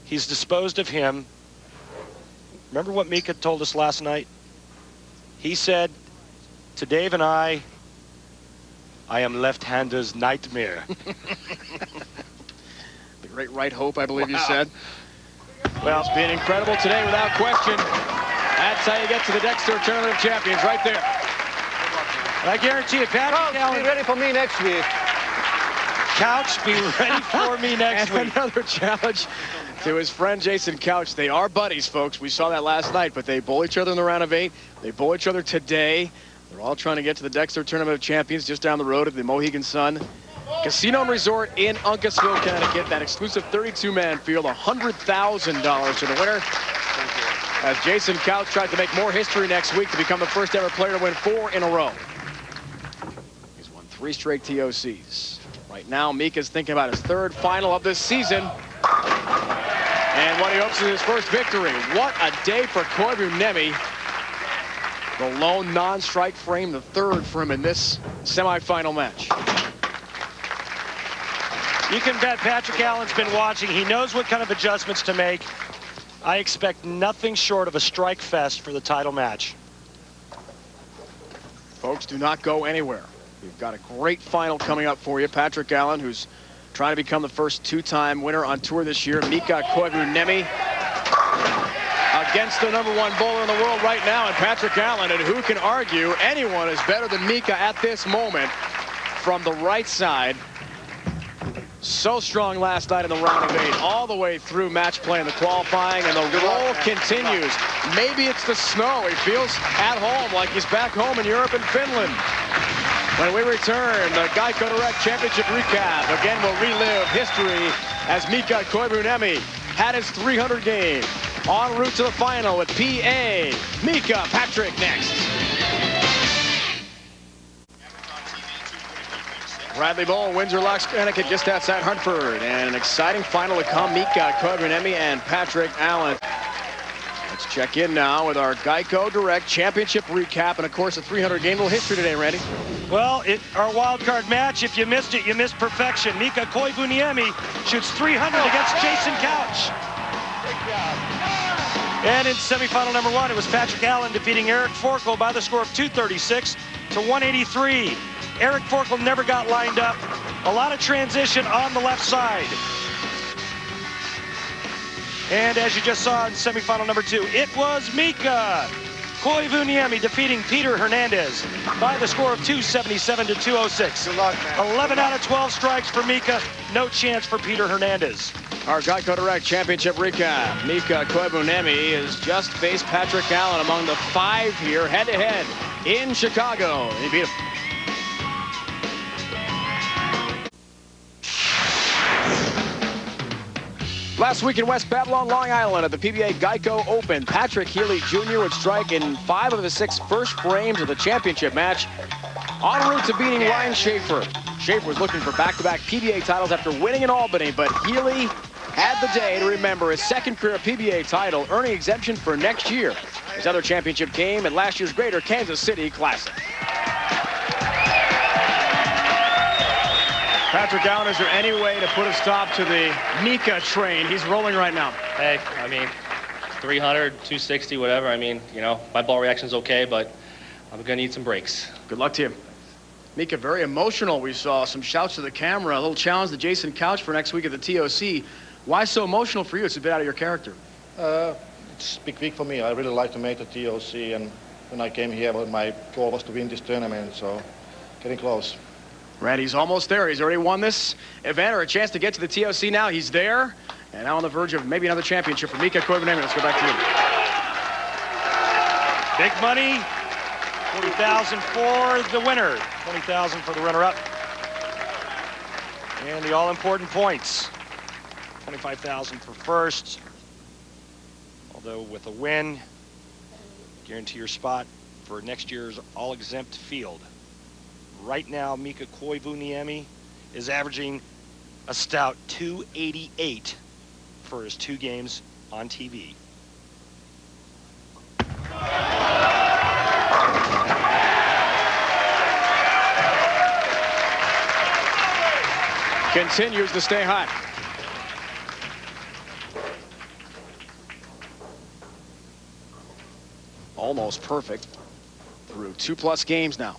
He's disposed of him. Remember what Mika told us last night? He said to Dave and I am left-hander's nightmare. The great right hope, I believe you said. Well, It's been incredible today without question. That's how you get to the Dexter Tournament of Champions, right there. I guarantee you, Patrick Be Allen, ready for me next week. Couch, be ready for me next And week. another challenge to his friend Jason Couch. They are buddies, folks. We saw that last night, but they bowl each other in the round of 8. They bowl each other today. They're all trying to get to the Dexter Tournament of Champions just down the road at the Mohegan Sun Casino and Resort in Uncasville, Connecticut. That exclusive 32-man field, $100,000 to the winner. As Jason Couch tried to make more history next week to become the first ever player to win 4 in a row. He's won 3 straight TOCs. Right now, Mika's thinking about his 3rd final of this season. And what he hopes is his first victory. What a day for Koivuniemi. The lone non-strike frame, the 3rd for him in this semifinal match. You can bet Patrick Allen's been watching. He knows what kind of adjustments to make. I expect nothing short of a strike fest for the title match. Folks, do not go anywhere. We've got a great final coming up for you. Patrick Allen, who's trying to become the first 2-time winner on tour this year. Mika Koivuniemi against the #1 bowler in the world right now, and Patrick Allen. And who can argue anyone is better than Mika at this moment from the right side. So strong last night in the round of 8, all the way through match play in the qualifying, and the roll continues. Maybe it's the snow. He feels at home, like he's back home in Europe and Finland. When we return, the Geico Direct Championship recap. Again, we'll relive history as Mika Koivuniemi had his 300 game. En route to the final with PA. Mika, Patrick next. Bradley Bowl, Windsor Locks, Connecticut, just outside Hartford. And an exciting final to come. Mika Koivuniemi and Patrick Allen. Let's check in now with our Geico Direct Championship recap. And, of course, a 300 game. Little history today, Randy. Well, our wild card match, if you missed it, you missed perfection. Mika Koivuniemi shoots 300 against Jason Couch. And in semifinal #1, it was Patrick Allen defeating Eric Forkel by the score of 236 to 183. Eric Forkel never got lined up. A lot of transition on the left side. And as you just saw in semifinal #2, it was Mika Koivuniemi defeating Peter Hernandez by the score of 277 to 206. Good luck, man. 11 out of 12 strikes for Mika. No chance for Peter Hernandez. Our Geico Direct Championship recap. Mika Koivuniemi has just faced Patrick Allen among the 5 here, head-to-head in Chicago. He beat him. Last week in West Babylon, Long Island at the PBA Geico Open, Patrick Healy Jr. would strike in 5 of the 6 first frames of the championship match, en route to beating Ryan Schaefer. Schaefer was looking for back-to-back PBA titles after winning in Albany, but Healy had the day to remember his 2nd career PBA title, earning exemption for next year. His other championship came at last year's Greater Kansas City Classic. Patrick Allen, is there any way to put a stop to the Mika train? He's rolling right now. Hey, I mean, 300, 260, whatever. I mean, you know, my ball reaction's okay, but I'm going to need some breaks. Good luck to you. Mika, very emotional. We saw some shouts to the camera. A little challenge to Jason Couch for next week at the TOC. Why so emotional for you? It's a bit out of your character. It's a big week for me. I really like to make the TOC, and when I came here, my goal was to win this tournament, so getting close. Randy's almost there. He's already won this event, or a chance to get to the TOC now. He's there, and now on the verge of maybe another championship for Mika Koivuniemi. Let's go back to you. Big money, $40,000 for the winner, $20,000 for the runner-up. And the all-important points, $25,000 for first. Although with a win, guarantee your spot for next year's all-exempt field. Right now, Mika Koivuniemi is averaging a stout 288 for his 2 games on TV. Continues to stay hot. Almost perfect through 2+ games now.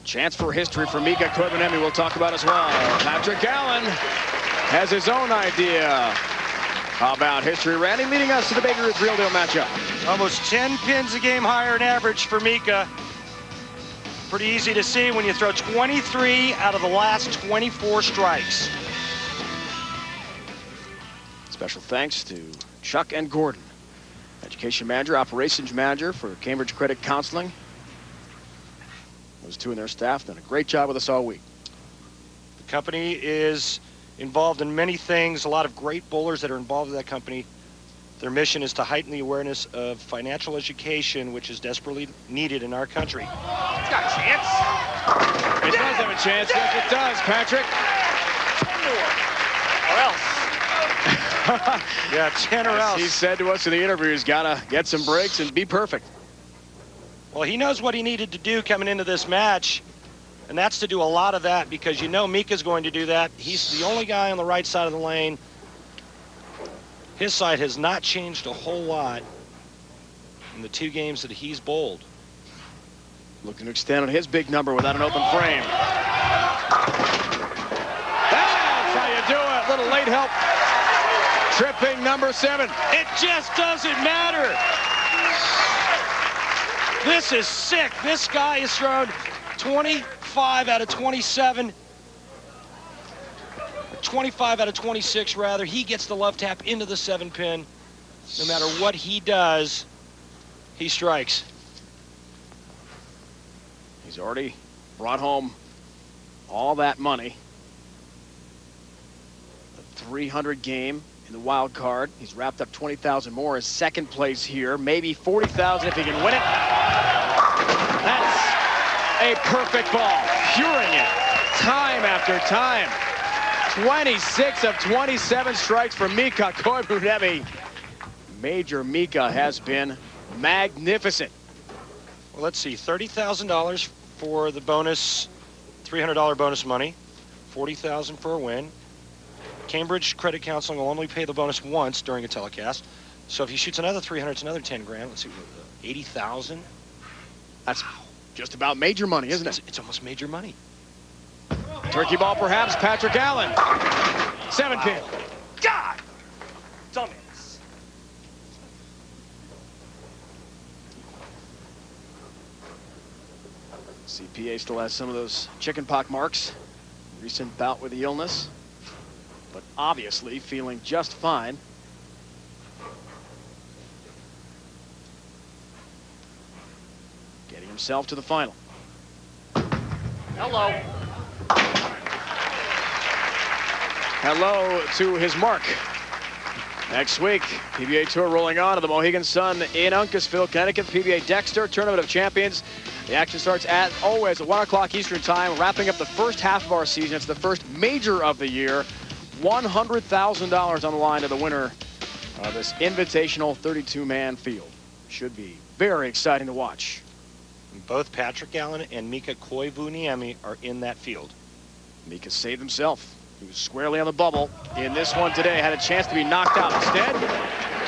Chance for history for Mika Koivuniemi we'll talk about as well. Patrick Allen has his own idea. How about history? Randy leading us to the Baby Ruth Real Deal matchup. Almost 10 pins a game higher in average for Mika. Pretty easy to see when you throw 23 out of the last 24 strikes. Special thanks to Chuck and Gordon, Education Manager, Operations Manager for Cambridge Credit Counseling. Those 2 and their staff done a great job with us all week. The company is involved in many things. A lot of great bowlers that are involved with that company. Their mission is to heighten the awareness of financial education, which is desperately needed in our country. It's got a chance. It does have a chance. Yes, it does, Patrick. 10 more, or else. Yeah, 10 or else. He said to us in the interview, he's got to get some breaks and be perfect. Well, he knows what he needed to do coming into this match, and that's to do a lot of that, because you know Mika's going to do that. He's the only guy on the right side of the lane. His side has not changed a whole lot in the 2 games that he's bowled. Looking to extend on his big number without an open frame. That's how you do it. Little late help. Tripping number 7. It just doesn't matter. This is sick. This guy has thrown 25 out of 27. 25 out of 26, rather. He gets the love tap into the 7 pin. No matter what he does, he strikes. He's already brought home all that money. The 300 game in the wild card. He's wrapped up 20,000 more. His 2nd place here. Maybe 40,000 if he can win it. That's a perfect ball. Curing it time after time. 26 of 27 strikes for Mika Koivuniemi. Major Mika has been magnificent. Well, let's see, $30,000 for the bonus, $300 bonus money, $40,000 for a win. Cambridge Credit Counseling will only pay the bonus once during a telecast. So if he shoots another 300, it's another 10 grand. Let's see, 80,000. That's just about major money, isn't it? It's almost major money. Turkey ball, perhaps. Patrick Allen. 7 pin. God! Dumbass. CPA still has some of those chickenpox marks. Recent bout with the illness, but obviously feeling just fine. Getting himself to the final. Hello. Hello to his mark. Next week, PBA Tour rolling on to the Mohegan Sun in Uncasville, Connecticut. PBA Dexter Tournament of Champions. The action starts as always at 1 o'clock Eastern Time, wrapping up the first half of our season. It's the first major of the year. $100,000 on the line to the winner of this invitational 32-man field. Should be very exciting to watch. Both Patrick Allen and Mika Koivuniemi are in that field. Mika saved himself. He was squarely on the bubble in this one today. Had a chance to be knocked out. Instead,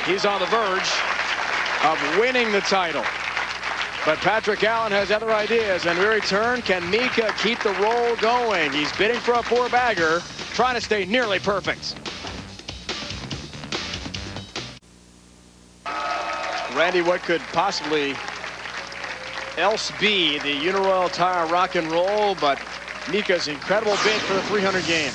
he's on the verge of winning the title. But Patrick Allen has other ideas, and we return. Can Mika keep the roll going? He's bidding for a four-bagger, trying to stay nearly perfect. Randy, what could possibly else be the Uniroyal Tire rock and roll, but Mika's incredible bid for the 300 game.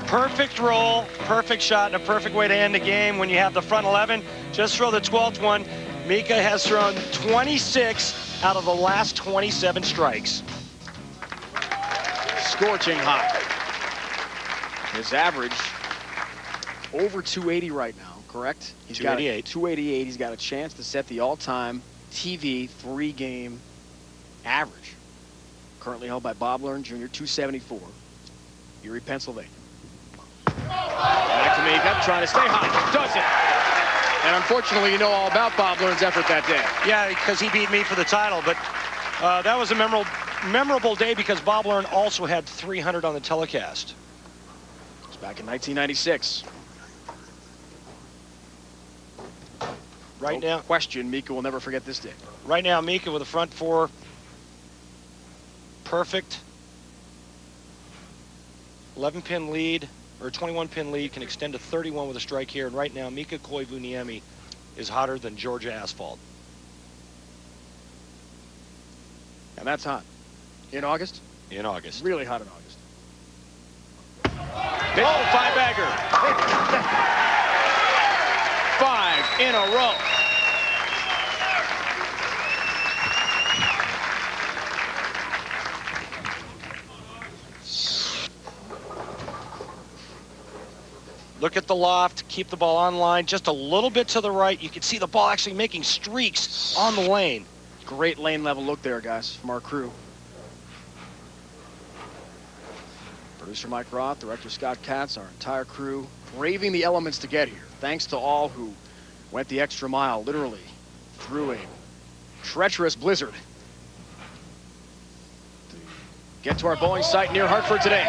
Perfect roll, perfect shot, and a perfect way to end the game when you have the front 11. Just throw the 12th one. Mika has thrown 26 out of the last 27 strikes. Scorching hot. His average over 280 right now, correct? He's 288. got 288. He's got a chance to set the all-time TV 3-game average. Currently held by Bob Learn Jr., 274. Erie, Pennsylvania. Back to Mika, trying to stay hot. Does it. And unfortunately, you know all about Bob Learn's effort that day. Yeah, because he beat me for the title, but that was a memorable day because Bob Learn also had 300 on the telecast. It was back in 1996. Right No now, question, Mika will never forget this day. right now, Mika with the front four, perfect. 11-pin lead, or 21-pin lead, can extend to 31 with a strike here. And right now, Mika Koivuniemi is hotter than Georgia asphalt. And that's hot. In August? In August. Really hot in August. Oh, five-bagger. 5 in a row. Look at the loft, keep the ball on line, just a little bit to the right. You can see the ball actually making streaks on the lane. Great lane level look there, guys, from our crew. Producer Mike Roth, director Scott Katz, our entire crew, braving the elements to get here. Thanks to all who went the extra mile, literally, through a treacherous blizzard to get to our bowling site near Hartford today.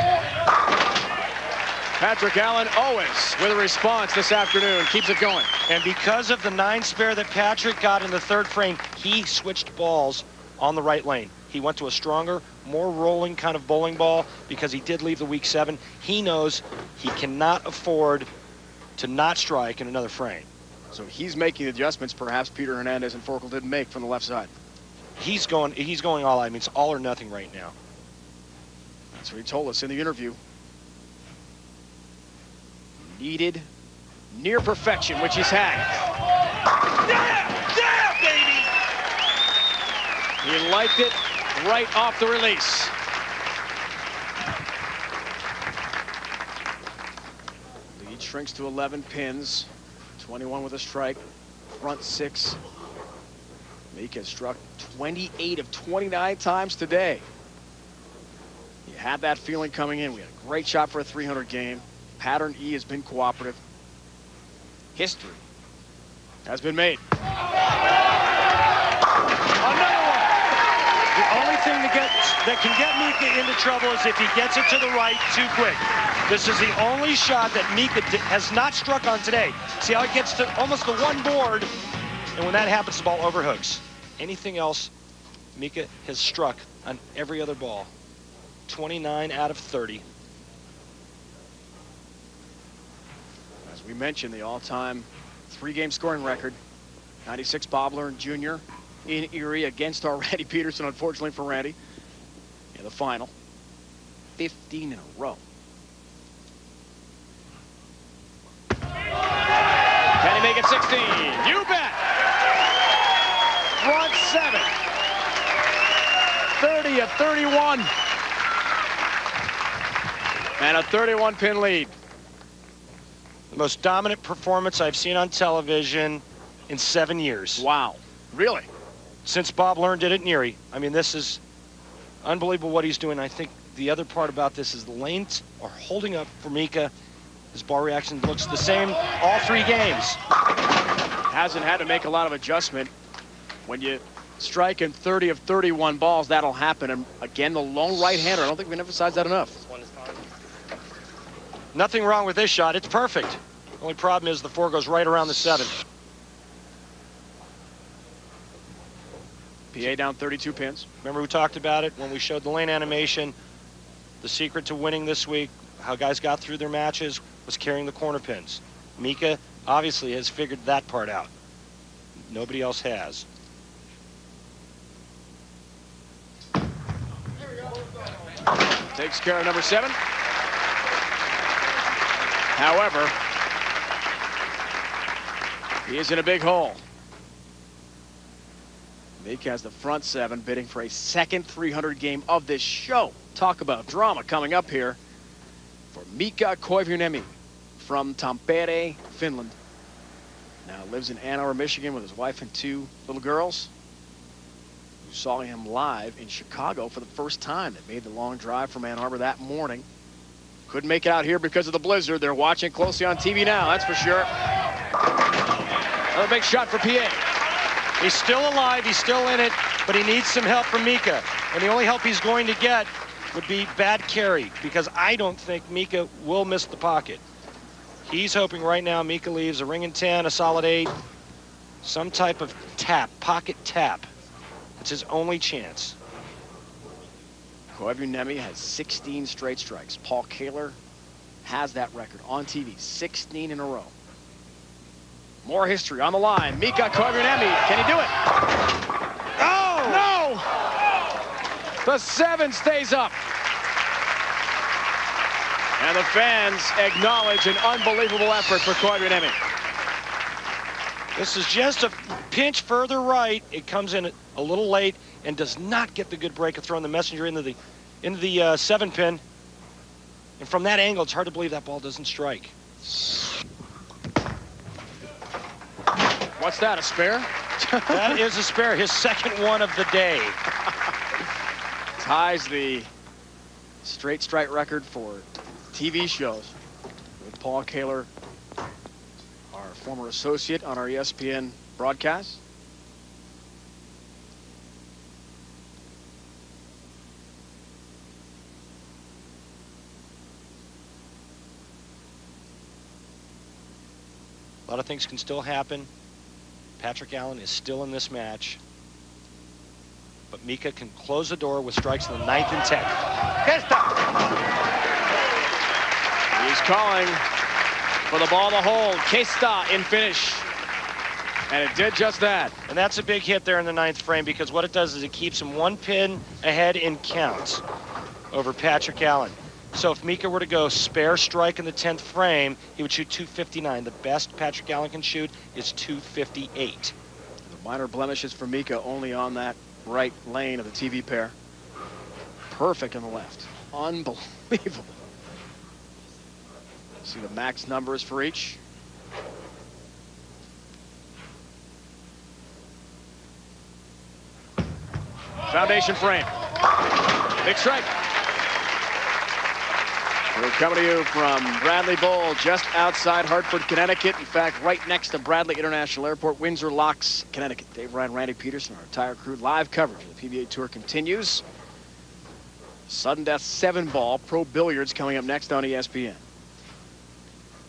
Patrick Allen always with a response this afternoon, keeps it going. And because of the 9 spare that Patrick got in the third frame, he switched balls on the right lane. He went to a stronger, more rolling kind of bowling ball because he did leave the week 7. He knows he cannot afford to not strike in another frame. So he's making adjustments perhaps Peter Hernandez and Forkel didn't make from the left side. He's going all out. I mean, it's all or nothing right now. That's what he told us in the interview. Needed near perfection, which he's had. Yeah, baby! He liked it right off the release. Lead shrinks to 11 pins. 21 with a strike. Front 6. Mika struck 28 of 29 times today. You had that feeling coming in. We had a great shot for a 300 game. Pattern E has been cooperative. History has been made. Another one. The only thing that can get Mika into trouble is if he gets it to the right too quick. This is the only shot that Mika has not struck on today. See how it gets to almost the one board, and when that happens, the ball overhooks. Anything else, Mika has struck on every other ball. 29 out of 30. As we mentioned, the all-time 3-game scoring record. 96 Bob Learn Jr., in Erie against our Randy Peterson, unfortunately for Randy, in the final. 15 in a row. Can he make it 16? You bet! Front 7. 30 of 31. And a 31-pin lead. The most dominant performance I've seen on television in 7 years. Wow. Really? Since Bob Learn did it in Erie. I mean, this is unbelievable what he's doing. I think the other part about this is the lanes are holding up for Mika. His ball reaction looks the same all 3 games. Hasn't had to make a lot of adjustment. When you strike in 30 of 31 balls, that'll happen. And again, the lone right-hander. I don't think we can emphasize that enough. Nothing wrong with this shot. It's perfect. The only problem is the 4 goes right around the 7. PA down 32 pins. Remember we talked about it when we showed the lane animation. The secret to winning this week, how guys got through their matches, was carrying the corner pins. Mika obviously has figured that part out. Nobody else has. Takes care of number 7. However, he is in a big hole. Mika has the front 7 bidding for a second 300 game of this show. Talk about drama coming up here for Mika Koivuniemi from Tampere, Finland. Now lives in Ann Arbor, Michigan with his wife and 2 little girls. We saw him live in Chicago for the first time. They made the long drive from Ann Arbor that morning. Couldn't make it out here because of the blizzard. They're watching closely on TV now, that's for sure. Another big shot for PA. He's still alive, he's still in it, but he needs some help from Mika. And the only help he's going to get would be bad carry, because I don't think Mika will miss the pocket. He's hoping right now Mika leaves a ring and 10, a solid 8, some type of tap, pocket tap. It's his only chance. Koivuniemi has 16 straight strikes. Paul Kaler has that record on TV, 16 in a row. More history on the line. Mika Koivuniemi, can he do it? Oh! No! The 7 stays up. And the fans acknowledge an unbelievable effort for Koivuniemi. This is just a pinch further right. It comes in a little late and does not get the good break of throwing the messenger into the 7 pin. And from that angle, it's hard to believe that ball doesn't strike. What's that, a spare? That is a spare, his second one of the day. Ties the straight strike record for TV shows with Paul Kaler, our former associate on our ESPN broadcast. A lot of things can still happen. Patrick Allen is still in this match. But Mika can close the door with strikes in the 9th and 10th. He's calling for the ball to hold. Kesta in finish. And it did just that. And that's a big hit there in the 9th frame, because what it does is it keeps him 1 pin ahead in counts over Patrick Allen. So if Mika were to go spare strike in the 10th frame, he would shoot 259. The best Patrick Allen can shoot is 258. The minor blemishes for Mika only on that right lane of the TV pair. Perfect on the left. Unbelievable. See the max numbers for each. Foundation frame. Big strike. We're coming to you from Bradley Bowl, just outside Hartford, Connecticut. In fact, right next to Bradley International Airport, Windsor Locks, Connecticut. Dave Ryan, Randy Peterson, our entire crew. Live coverage of the PBA Tour continues. Sudden Death 7-ball, Pro Billiards coming up next on ESPN.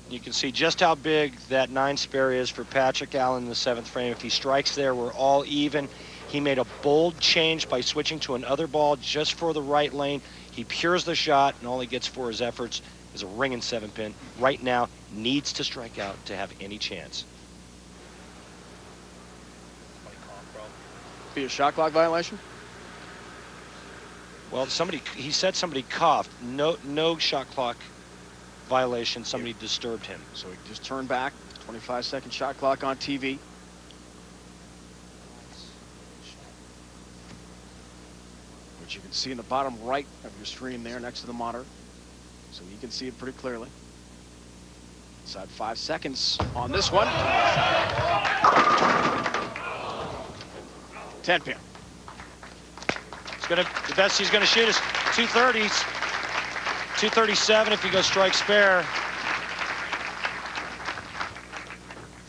You can see just how big that 9 spare is for Patrick Allen in the 7th frame. If he strikes there, we're all even. He made a bold change by switching to another ball just for the right lane. He pures the shot, and all he gets for his efforts is a ring and 7 pin. Right now, needs to strike out to have any chance. be a shot clock violation? Well, he said somebody coughed. No shot clock violation. Somebody disturbed him. So he just turned back. 25-second shot clock on TV. Which you can see in the bottom right of your screen there next to the monitor. So you can see it pretty clearly. Inside 5 seconds on this one. 10 pin. The best he's going to shoot is 230s. 237 if he goes strike spare.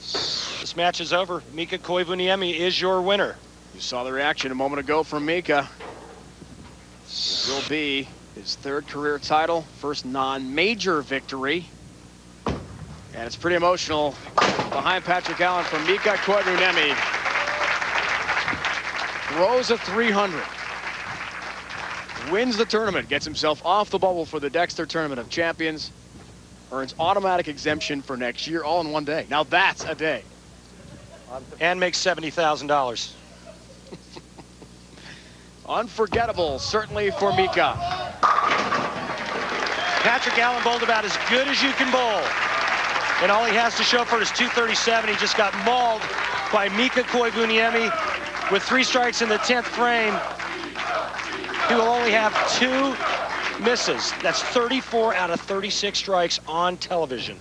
This match is over. Mika Koivuniemi is your winner. You saw the reaction a moment ago from Mika. It will be his 3rd career title, first non-major victory. And it's pretty emotional behind Patrick Allen from Mika Koivuniemi. Throws a 300. Wins the tournament, gets himself off the bubble for the Dexter Tournament of Champions, earns automatic exemption for next year, all in one day. Now that's a day. And makes $70,000. Unforgettable, certainly for Mika. Patrick Allen bowled about as good as you can bowl. And all he has to show for it is 237. He just got mauled by Mika Koivuniemi with 3 strikes in the 10th frame. He will only have 2 misses. That's 34 out of 36 strikes on television.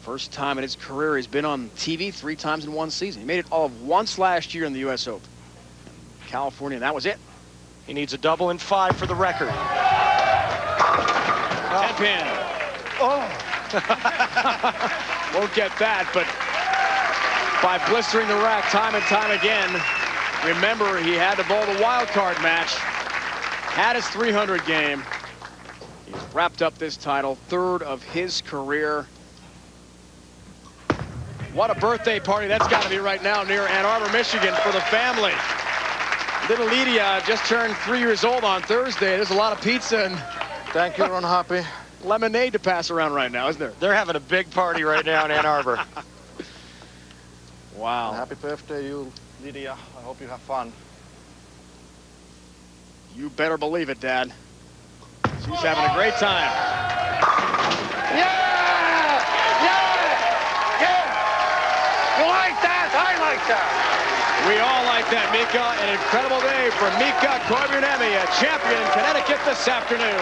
First time in his career he's been on TV 3 times in one season. He made it all of once last year in the U.S. Open. California, and that was it. He needs a double in 5 for the record. 10 pin. Oh. Won't get that, but by blistering the rack time and time again, remember, he had to bowl the wild card match, had his 300 game. He's wrapped up this title, 3rd of his career. What a birthday party that's got to be right now near Ann Arbor, Michigan for the family. Little Lydia just turned 3 years old on Thursday. There's a lot of pizza and Thank you, Ron. Happy. lemonade to pass around right now, isn't there? They're having a big party right now in Ann Arbor. Wow. Happy birthday, you, Lydia. I hope you have fun. You better believe it, Dad. She's having a great time. Yeah! Yeah! Yeah! You like that? I like that. We all like that, Mika. An incredible day for Mika Koivuniemi, a champion in Connecticut this afternoon.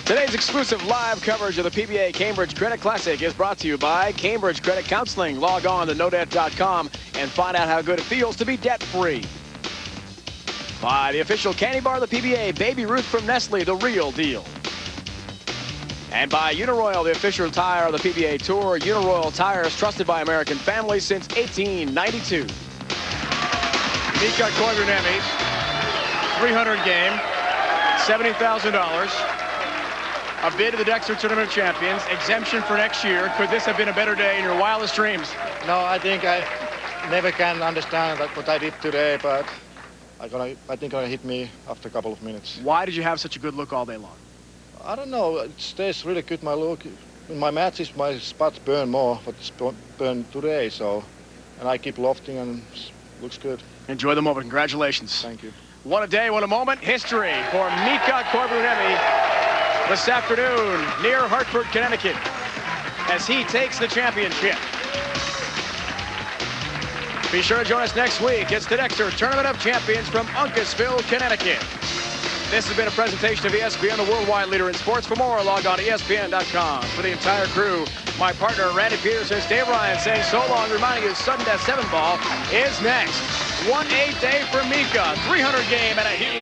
Today's exclusive live coverage of the PBA Cambridge Credit Classic is brought to you by Cambridge Credit Counseling. Log on to nodebt.com and find out how good it feels to be debt-free. By the official candy bar of the PBA, Baby Ruth from Nestle, the real deal. And by Uniroyal, the official tire of the PBA Tour. Uniroyal tires trusted by American families since 1892. Mika Koivuniemi, 300 game, $70,000. A bid to the Dexter Tournament of Champions, exemption for next year. Could this have been a better day in your wildest dreams? No, I think I never can understand that what I did today, but I think it's gonna hit me after a couple of minutes. Why did you have such a good look all day long? I don't know. It stays really good, my look. In my matches, my spots burn more, but it's burned today, so. And I keep lofting and it looks good. Enjoy the moment. Congratulations. Thank you. What a day, what a moment. History for Mika Koivuniemi this afternoon near Hartford, Connecticut, as he takes the championship. Be sure to join us next week. It's the Dexter Tournament of Champions from Uncasville, Connecticut. This has been a presentation of ESPN, the worldwide leader in sports. For more, log on to ESPN.com. For the entire crew, my partner, Randy Peterson, Dave Ryan, saying so long, reminding you sudden death 7 ball is next. 1-8 day for Mika, 300 game and a huge...